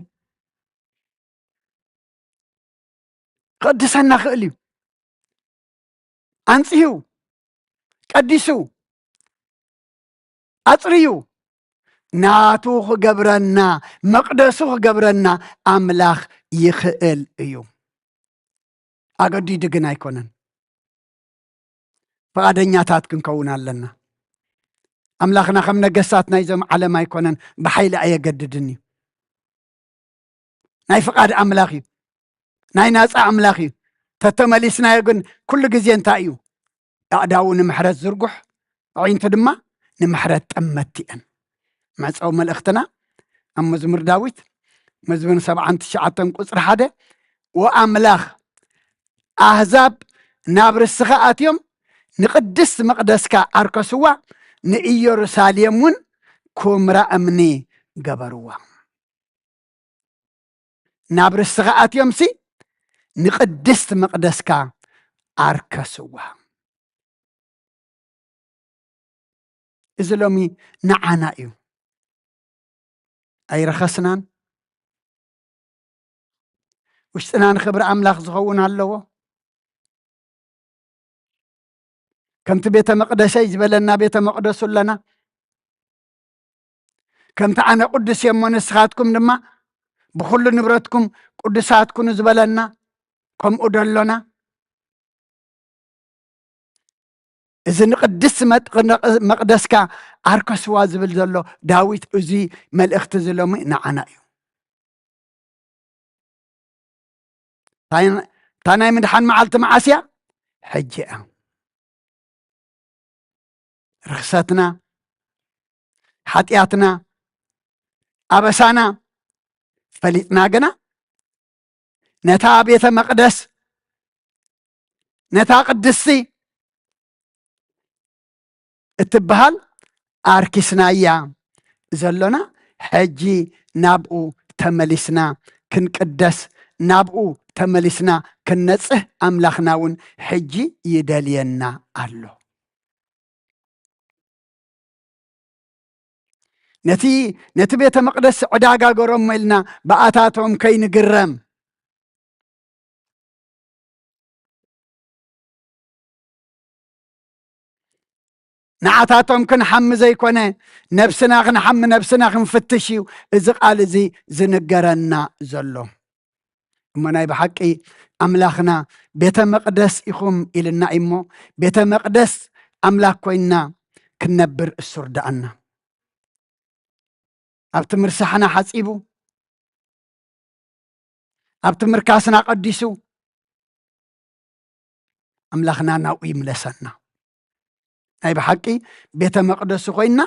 ቅድሰና ክእል እዩ ኣንጽዩ ቀዲሱ ኣጽርዩ ናቱ ክገብረና መቅደሱ ክገብረና ኣምላኽ ይኽእል እዩ ኣገዲዱ ግን ኣይኮነን ፈቃደኛታት ክንከውን ኣለና ኣምላኽና ከም ነገሳት ናይዞም ዓለም ኣይኮነን ብሓይሊ ኣየገድድን እዩ ናይ ፍቃድ ኣምላኽ እዩ ናይ ናፃ ኣምላኽ እዩ ተተመሊስናዮ ግን ኩሉ ግዜ እንታይ እዩ ኣእዳው ንምሕረት ዝርጉሕ ኣዒንቱ ድማ ንምሕረት ጠመቲ እየን መፀው መልእኽትና ኣብ መዝሙር ዳዊት መዝሙር 79 ቁፅሪ 1 ወኣምላኽ ኣህዛብ ናብ ርስኻ ኣትዮም ንቅድስቲ መቅደስካ ኣርከስዋ ንኢየሩሳሌም እውን ኩምራ እምኒ ገበርዋ ናብ ርስኻ ኣትዮም ሲ ንቅድስቲ መቅደስካ ኣርከስዋ እዚ ሎሚ ንዓና እዩ ኣይረኸስናን ውሽጥና ንክብሪ ኣምላኽ ዝኸውን ኣለዎ ከምቲ ቤተ መቅደሰይ ዝበለና ቤተ መቅደሱ ኣለና ከምቲ ኣነ ቅዱስ እየ እሞ ንስኻትኩም ድማ ብኩሉ ንብረትኩም ቅዱሳት ኩኑ ዝበለና ከምኡ ደሎና እዚ ንቅድስ መቅደስካ ኣርከስዋ ዝብል ዘሎ ዳዊት እዚ መልእኽቲ ዝሎሚ ንዓና እዩ እታ ናይ ምድሓን መዓልቲ መዓስያ ሕጂ እያ ርክሰትና ሓጢኣትና ኣበሳና ፈሊጥና ገና ነታ ቤተ መቅደስ ነታ ቅድስቲ እትበሃል ኣርኪስናያ ዘሎና ሕጂ ናብኡ ተመሊስና ክንቅደስ ናብኡ ተመሊስና ክንነጽህ ኣምላኽና እውን ሕጂ ይደልየና ኣሎ ነቲ ቤተ መቅደስ ዕዳጋ ገሮም ኢልና ብኣታቶም ከይንግረም ንዓታቶም ክንሓሚ ዘይኮነ ነብስና ክንሓሚ ነብስና ክንፍትሽ እዩ እዚ ቃል እዚ ዝንገረና ዘሎ እሞ ናይ ብሓቂ ኣምላኽና ቤተ መቅደስ ኢኹም ኢልና እሞ ቤተ መቅደስ ኣምላኽ ኮይንና ክንነብር እሱር ደኣና ኣብቲ ምርሳሕና ሓፂቡ ኣብቲ ምርካስና ቀዲሱ ኣምላኽና ናብኡ ይምለሰና ናይ ብሓቂ ቤተ መቅደሱ ኮይንና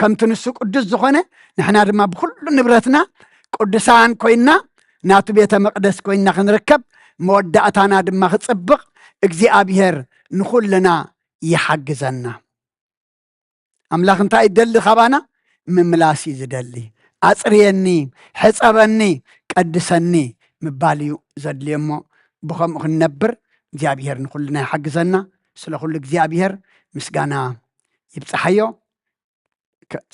ከምቲ ንሱ ቅዱስ ዝኾነ ንሕና ድማ ብኩሉ ንብረትና ቅዱሳን ኮይንና ናቱ ቤተ መቅደስ ኮይንና ክንርከብ መወዳእታና ድማ ክፅብቕ እግዚኣብሔር ንኩልና ይሓግዘና ኣምላኽ እንታይ ይደሊ ካባና ምምላስ እዩ ዝደሊ ኣፅርየኒ ሕፀበኒ ቀድሰኒ ምባል እዩ ዘድልዮ እሞ ብከምኡ ክንነብር እግዚኣብሔር ንኩልና ይሓግዘና ስለኩሉ እግዚኣብሔር ምስጋና ይብፅሓዮ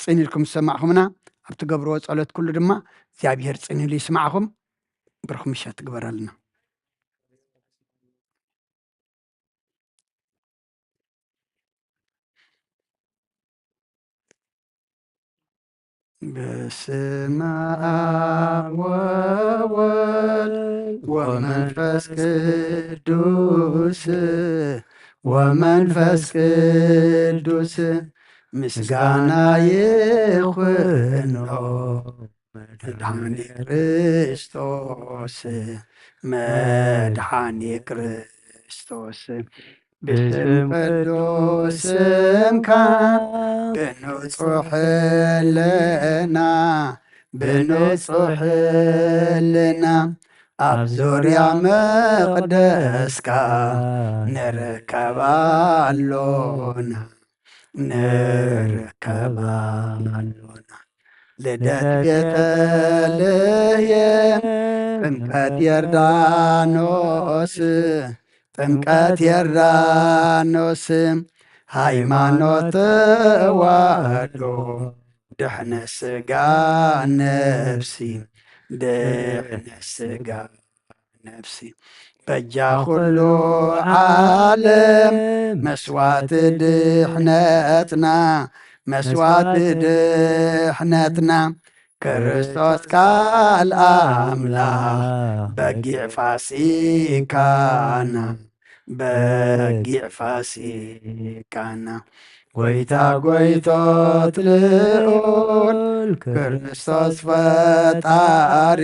ፅኒልኩም ዝሰማዕኹምና ኣብቲ ገብርዎ ፀሎት ኩሉ ድማ እግዚኣብሔር ፅኒሉ ይስማዕኹም ብርኹም ምሸት ትግበረልና በስመ አብ ወወልድ ወመንፈስ ቅዱስ ወመንፈስ ቅዱስ ምስጋና ይኹኖ መድኃኔ ክርስቶስ መድኃኔ ክርስቶስ ብስም ቅዱስ ስምካ ብንጹሕ ለና ብንጹሕ ለና ኣብ ዙርያ መቅደስካ ንርከባሎና ልደት ቤተልሔም ጥምቀት ዮርዳኖስ ጥምቀት ዮርዳኖስ ሃይማኖት ተዋህዶ ድሕነ ስጋ ነፍሲ ድሕነ ስጋ ነፍሲ በጃ ኩሉ ዓለም መስዋዕት ድሕነትና መስዋዕት ድሕነትና ክርስቶስ ቃል አምላክ በጊዕ ፋሲካና በጊዕ ፋሲካና ጎይታ ጎይቶት ልዑል ክርስቶስ ፈጣሪ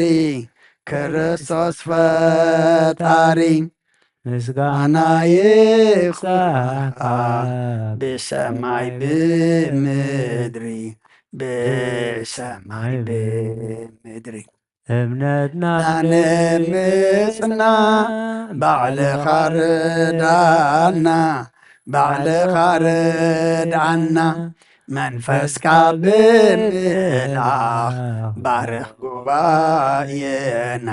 ክርስቶስ ፈጣሪ ምስጋና ይኹንካ ብሰማይ ብምድሪ ብሰማይ ብምድሪ እምነትና ንምጽና ባዕልኻ ርዳእና ባዕልኻ ርድዓና መንፈስካ ብምልኣኽ ባርኽ ጉባኤና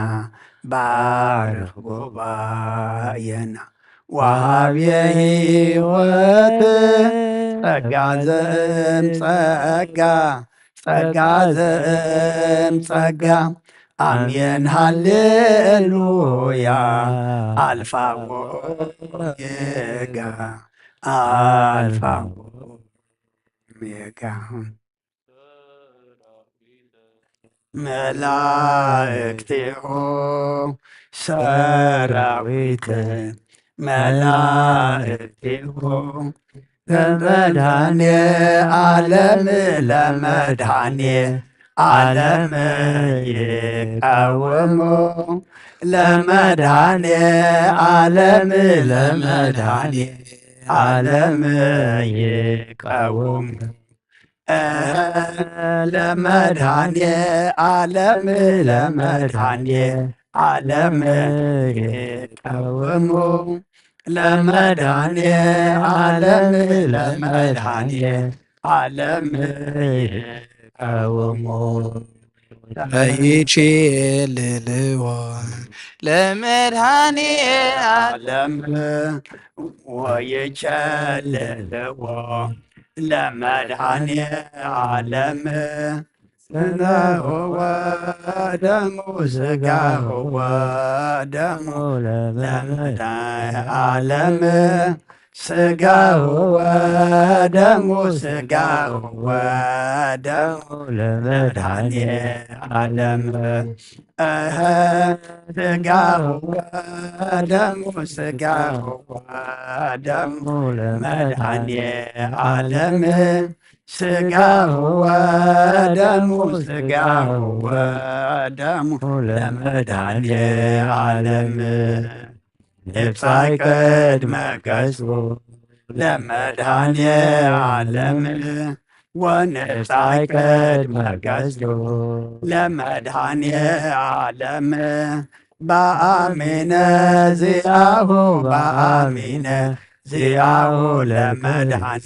ባርኽ ጉባኤና ወሃብየ ሕይወት ጸጋ ዘእምጸጋ ጸጋ ዘእምጸጋ አሜን ሃሌሉያ አልፋ ወኦሜጋ አልፋ ወኦሜጋ መላእክቲሁ ሰራዊት መላእክቲሁ ለመድኃኔ ዓለም ለመድኃኔ ዓለም ይቃወሙ ለመድኃኔ ዓለም ለመድኃኔ ዓለም ይቃወሙ ለመድኃኔ ዓለም ለመድኃኔ ዓለም ይቃወሙ ለመድኃኔ ዓለም ለመድኃኔ ዓለም ይቃወሙ ይችልልዎ ለመድኃኔ ዓለም ወይቸልልዎ ለመድኃኔ ዓለም ስጋሁ ወደሙ ስጋሁ ወደሙ ለመድኃኔ ዓለም ስጋሁ ወደሙ ስጋሁ ወደሙ ለመድኃኔ ዓለም ስጋሁ ወደሙ ስጋሁ ወደሙ ለመድኃኔ ዓለም ስጋሁ ወደሙ ስጋሁ ወደሙ ለመድኃኔ ዓለም ነፍሳይ ቅድመ ገጹ ለመድኃኔ ዓለም ወነፍሳይ ቅድመ ገጹ ለመድኃኔ ዓለም በአሚነ ዚአሁ በአሚነ ዚአሁ ለመድኃኔ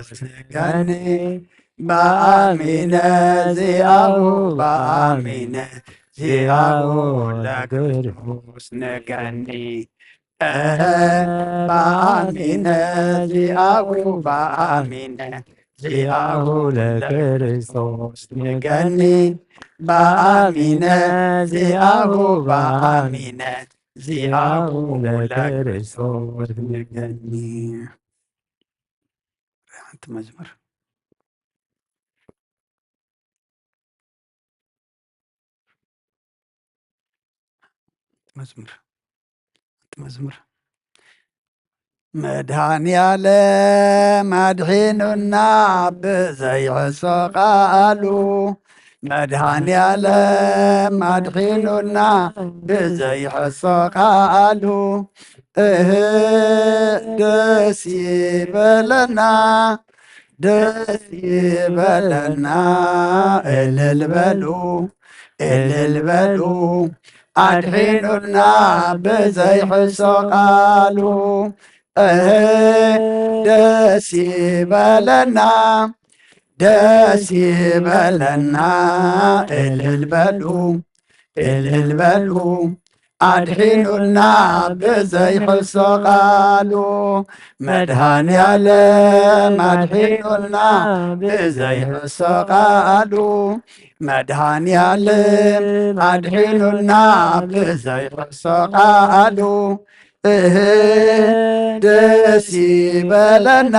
ስገኒ በአሚነ ዚአሁ በአሚነ ዚአሁ ለክርስቶስ ንገኒ በአሚነ ዚአሁ በአሚነ ዚአሁ ለክርስቶስ ንገኒ በአሚነ ዚአሁ በአሚነ ዚአሁ ለክርስቶስ ንገኒ። አንተ መዝሙር መዝሙር መድኃኔዓለም አድሒኑና ብዘይሕሶ ቃሉ መድኃኔዓለም አድሒኑና ብዘይሕሶ ቃሉ ደስ ይበለና ደስ ይበለና እልል በሉ እልል በሉ አድሒኑና ብዘይሕሶ ቃሉ ደስ ይበለና ደስ ይበለና እልል በሉ እልል በሉ አድሒኑልና ብዘይሕሶ ቃሉ መድኃኔዓለም አድሒኑልና ብዘይሕሶ ቃሉ መድኃኔዓለም አድሒኑልና ብዘይሕሶ ቃሉ ደስ ይበለና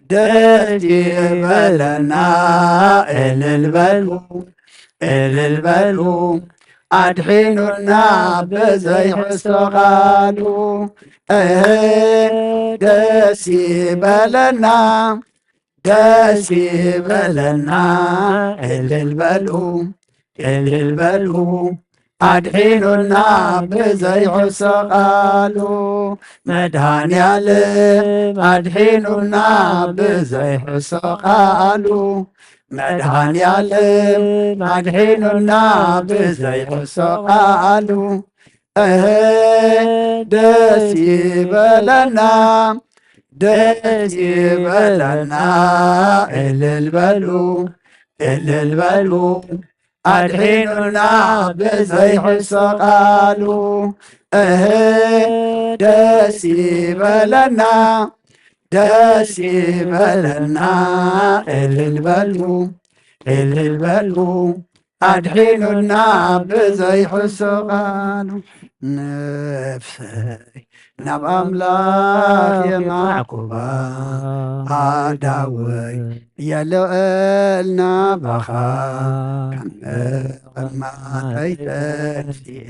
ደስ ይበለና እልል በሉ እልል በሉ አድሒኑና ብዘይሕሶ ቃሉ ደስ ይበለና ደስ ይበለና እልል በሉ እልል በሉ አድሒኑና ብዘይሕሶ ቃሉ መድኃኔዓለም አድሒኑና ብዘይሕሶ ቃሉ መድኃኔዓለም አድሒኑና ብዘይሕሶ ቃሉ ደስ ይበለና ደስ ይበለና እልል በሉ እልል በሉ አድሒኑና ብዘይሕሶ ቃሉ ደስ ይበለና ደስ ይበለና እልል በሉ እልል በሉ አድሒኑና ብዘይሕሶ ቃሉ ነፍሰይ ናብ ኣምላኽ የማዕቁባ ኣዳወይ የልዕልና ባኻ ከመቐማጠይ ተንፊየ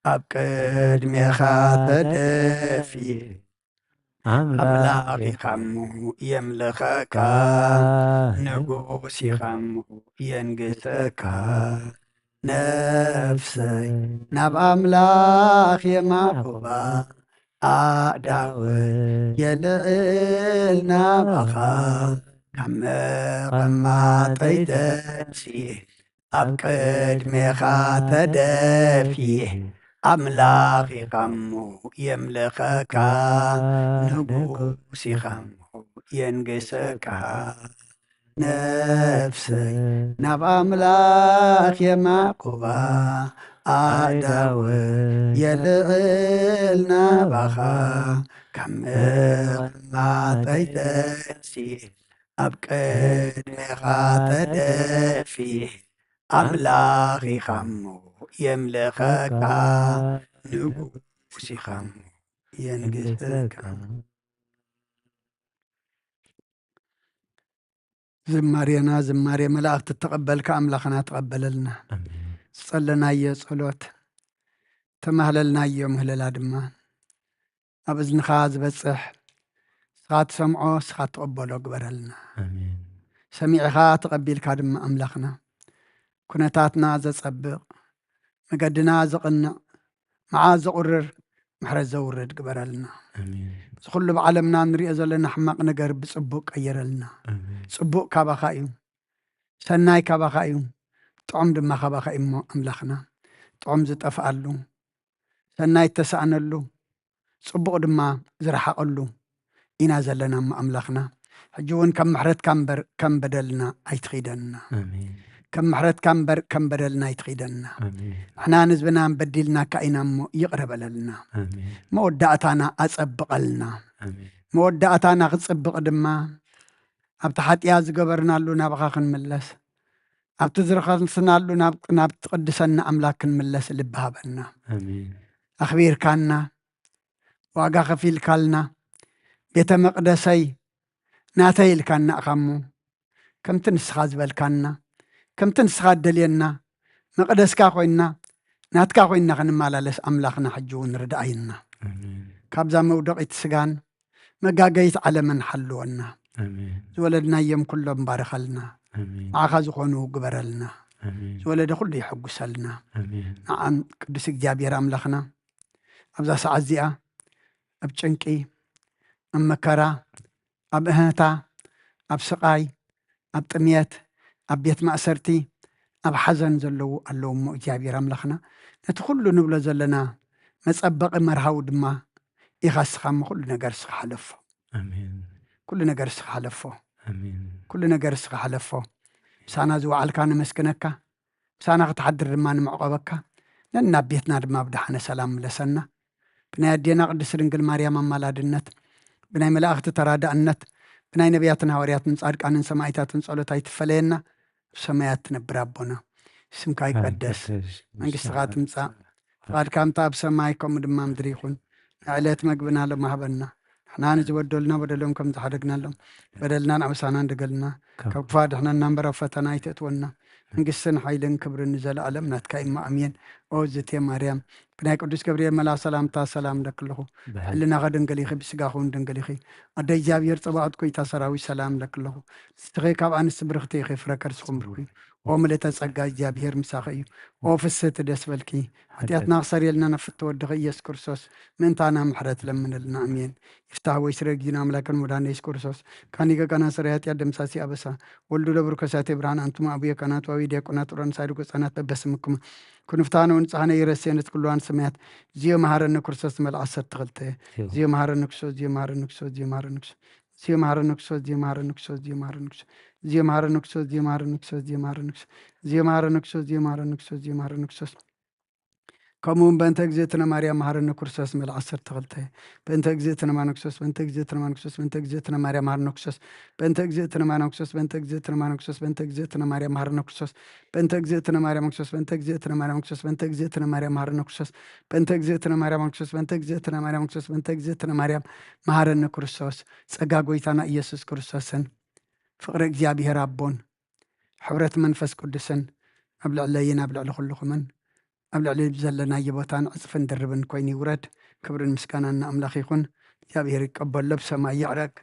ኣብ ቅድሜኻ ተደፊየ ኣምላኺኻሙ የምልኸካ ንጉሲኻሙ የንግሰካ ነፍሰይ ናብ ኣምላኽ የማዕቁባ ኣዳወይ የልዕልና ባኻ ካብ መቐማጠይ ተንሲየ ኣብ ቅድሜኻ ተደፊየ ኣምላኺኻሙ የምልኸካ ንጉሲኻሙ የንግሰካ ነፍሰይ ናብ ኣምላኽ የማዕቁባ ኣዳወይ የልዕልና ባኻ ካብ መቐማጠይ ተንሲየ ኣብ ቅድሜኻ ተደፊየ ኣምላኺኻሙ የምልኸካ ንጉሲኻሙ የንግሰካ ዝማሬና ዝማሬ መላእክቲ ተቐበልካ ኣምላኽና ተቐበለልና ዝጸለናዮ ጸሎት ተማህለልናዮ ምህለላ ድማ ኣብ እዝንኻ ዝበጽሕ ስኻ ትሰምዖ ስኻ ትቕበሎ ግበረልና ሰሚዕኻ ተቐቢልካ ድማ ኣምላኽና ኩነታትና ዘጸብቕ መገድና ዘቕንዕ መዓዝ ዘቑርር ምሕረት ዘውርድ ግበረልና ዝኹሉ ብዓለምና ንሪኦ ዘለና ሕማቕ ነገር ብጽቡቕ ቀይረልና ጽቡቕ ካባኻ እዩ ሰናይ ካባኻ እዩ ጥዑም ድማ ካባኻ እዩ እሞ ኣምላኽና ጥዑም ዝጠፍኣሉ ሰናይ ተሳእነሉ ጽቡቕ ድማ ዝረሓቐሉ ኢና ዘለና እሞ ኣምላኽና ሕጂ እውን ከም ምሕረትካ እምበር ከም በደልና ኣይትኺደና ከም ምሕረትካ እምበር ከም በደልና ኣይትኺደና ንሕና ንህዝብና በዲልናካ ኢና እሞ ይቕረበለልና መወዳእታና ኣጸብቐልና መወዳእታና ክጽብቕ ድማ ኣብቲ ሓጢያ ዝገበርናሉ ናብኻ ክንምለስ ኣብቲ ዝረኸስናሉ ናብ ትቕድሰና ኣምላክ ክንምለስ ልብሃበና ኣኽቢርካና ዋጋ ኸፊልካልና ቤተ መቕደሰይ ናተይ ኢልካና እኻሞ ከምቲ ንስኻ ዝበልካና ከምቲ ንስኻ ደልየና መቕደስካ ኾይንና ናትካ ኾይንና ክንመላለስ ኣምላኽና ሕጂ እውን ርድኣይና ካብዛ መውደቂት ስጋን መጋገይት ዓለምን ሓልወና ዝወለድናዮም ኩሎም ባረኸልና ንዓኻ ዝኾኑ ግበረልና ዝወለደ ኩሉ ይሕጉሰልና ንዓን ቅዱስ እግዚኣብሔር ኣምላኽና ኣብዛ ሰዓት እዚኣ ኣብ ጭንቂ ኣብ መከራ ኣብ እህታ ኣብ ስቓይ ኣብ ጥምየት ኣብ ቤት ማእሰርቲ ኣብ ሓዘን ዘለዉ ኣለዉ እሞ እግዚኣብሔር ኣምላኽና ነቲ ኩሉ ንብሎ ዘለና መጸበቒ መርሃዊ ድማ ኢኻ ስኻ እሞ ኩሉ ነገር ስኻ ሓለፎ ኩሉ ነገር ስኻ ሓለፎ ኩሉ ነገር እስኻ ሓለፎ ሳና ዝዋዕልካ ንመስክነካ ሳና ክትሓድር ድማ ንምዕቆበካ ናብ ቤትና ድማ ብድሓነ ሰላም ምለሰና ብናይ ኣዴና ቅድስት ድንግል ማርያም ኣማላድነት ብናይ መላእኽቲ ተራዳእነት ብናይ ነቢያትን ሃዋርያትን ጻድቃንን ሰማዕታትን ጸሎት ኣይትፈለየና ብሰማያት ትነብር ኣቦና ስምካ ይቀደስ መንግስትኻ ትምጻእ ፍቃድካ ምታ ኣብ ሰማይ ከምኡ ድማ ምድሪ ይኹን ዕለት መግብና ሎም ሃበና ንሕና ንዝበደሉና በደሎም ከም ዝሓደግናሎም በደልናን ኣበሳና እንደገልና ካብ ክፉ ድሕነና እምበር ኣብ ፈተና ኣይተእትወና መንግስትን ሓይልን ክብርን ንዘለኣለም ናትካ ኢማ ኣምየን ኦ ዝቴ ማርያም ብናይ ቅዱስ ገብርኤል መልኣክ ሰላምታ ሰላም ለክለኹ ሕልናኸ ድንግል ኢኺ ብስጋኹን ድንግል ኢኺ ኣደ እግዚኣብሔር ፀባዖት ኮይታ ሰራዊት ሰላም ለክለኹ ንስኺ ካብ ኣንስቲ ብርክቲ ኢኺ ፍረ ከርስኹም ብርኩ ኦ ምልእተ ጸጋ እግዚኣብሔር ምሳኺ እዩ ኦ ፍስህቲ ደስ በልኪ ሓጢኣትና ክሰርየልና ነፍቲ ወድኺ ኢየሱስ ክርስቶስ ምእንታና ምሕረት ለምንልና ኣሜን ይፍታህ ወይ ስረ ጊዜና ኣምላክን ሙዳነ ኢየሱስ ክርስቶስ ካኒገ ቀና ስረ ኃጢአት ደምሳሲ ኣበሳ ወልዱ ለብሩ ከሳቴ ብርሃን አንቱማ አቡየ ቀናት ዋዊ ዲያቆናት ጡረን ሳይድጎ ጸናት በበስምኩም ኩንፍታነ ወንጻነ ይረሴነት ኩሏን ሰማያት ዚዮ መሃረነ ክርስቶስ መልአሰ ተኽልተ ዚዮ መሃረነ ክርስቶስ ዚዮ መሃረነ ክርስቶስ ዚዮ መሃረነ ክርስቶስ ዚዮ መሃረነ ክርስቶስ ዚዮ መሃረነ ክርስቶስ ዚዮ መሃረነ ክርስቶስ ዚዮ መሃረነ ክርስቶስ ዚዮ መሃረነ ክርስቶስ ዚዮ መሃረነ ክርስቶስ ዚዮ መሃረነ ክርስቶስ ዚዮ መሃረነ ክርስቶስ ዚዮ መሃረነ ክርስቶስ ከምኡውን በእንተ እግዝእትነ ማርያም መሃረነ ክርስቶስ መልአሰ ተኽልተ በእንተ እግዝእትነ ማርያም ክርስቶስ በእንተ እግዝእትነ ማርያም ክርስቶስ በእንተ እግዝእትነ ማርያም መሃረነ ክርስቶስ በእንተ እግዝእትነ ማርያም ክርስቶስ በእንተ እግዝእትነ ማርያም ክርስቶስ በእንተ እግዝእትነ ማርያም መሃረነ ክርስቶስ በእንተ እግዝእትነ ማርያም ክርስቶስ በእንተ እግዝእትነ ማርያም ክርስቶስ በእንተ እግዝእትነ ማርያም መሃረነ ክርስቶስ በእንተ እግዝእትነ ማርያም ክርስቶስ በእንተ እግዝእትነ ማርያም ክርስቶስ በእንተ እግዝእትነ ማርያም መሃረነ ክርስቶስ ጸጋ ጎይታና ኢየሱስ ክርስቶስን ፍቅሪ እግዚአብሔር ኣቦን ሕብረት መንፈስ ቅዱስን ኣብ ልዕለይን ኣብ ልዕሊ ኩልኹምን ኣብ ልዕሊ ዘለናዮ ቦታን ዕፅፍን ድርብን ኮይኑ ይውረድ ክብርን ምስጋናን ንኣምላኽ ይኹን እግዚኣብሔር ይቀበሎ ብሰማይ ይዕረግ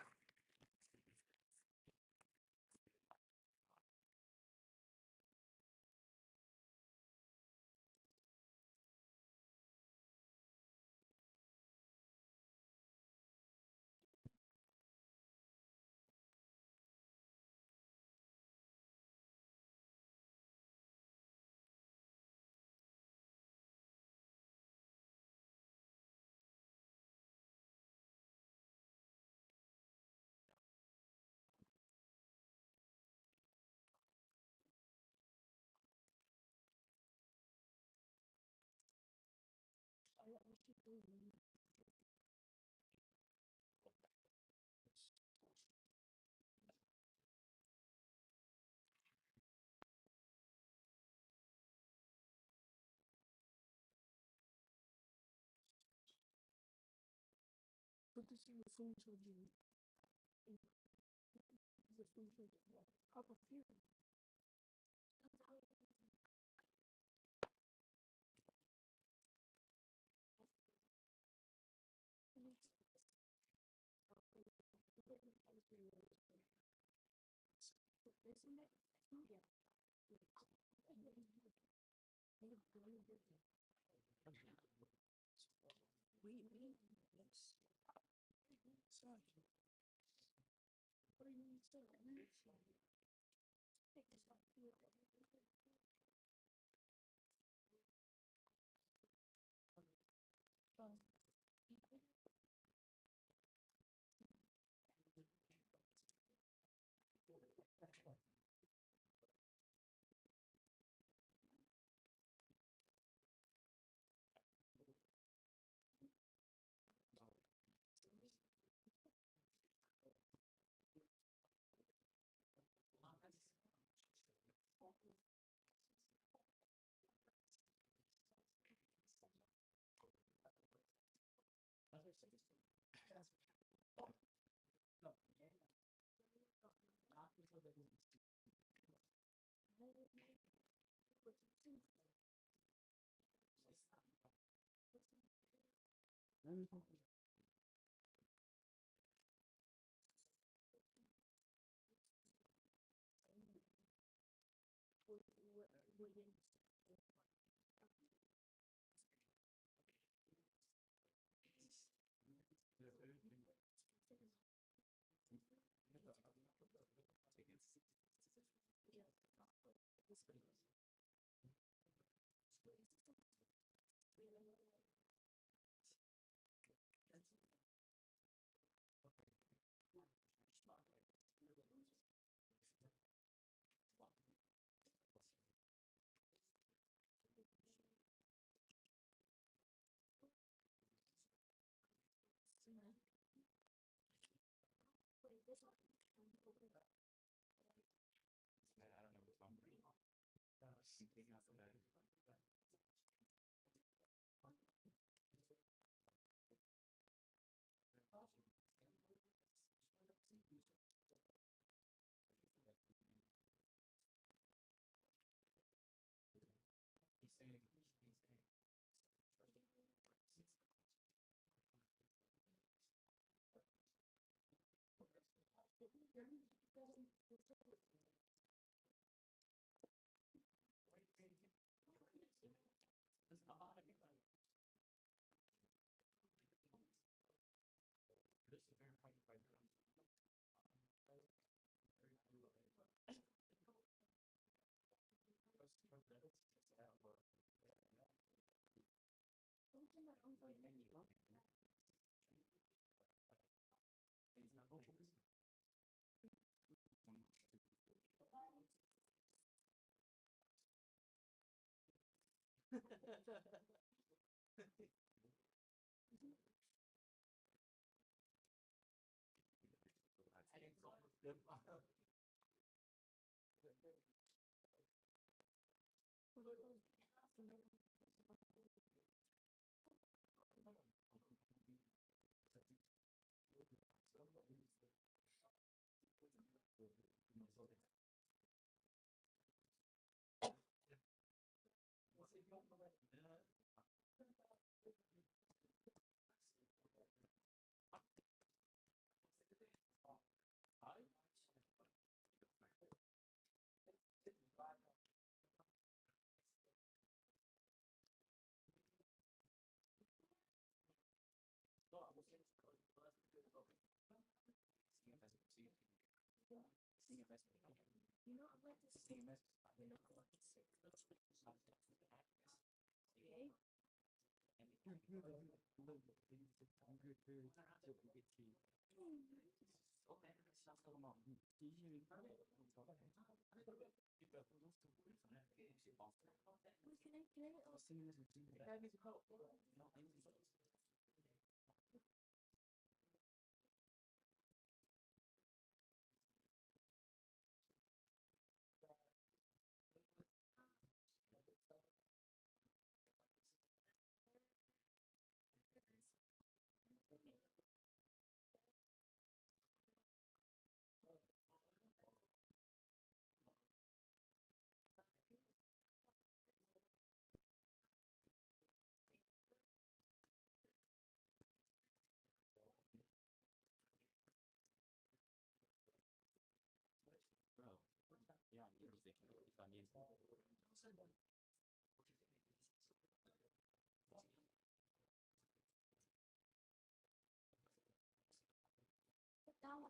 Down,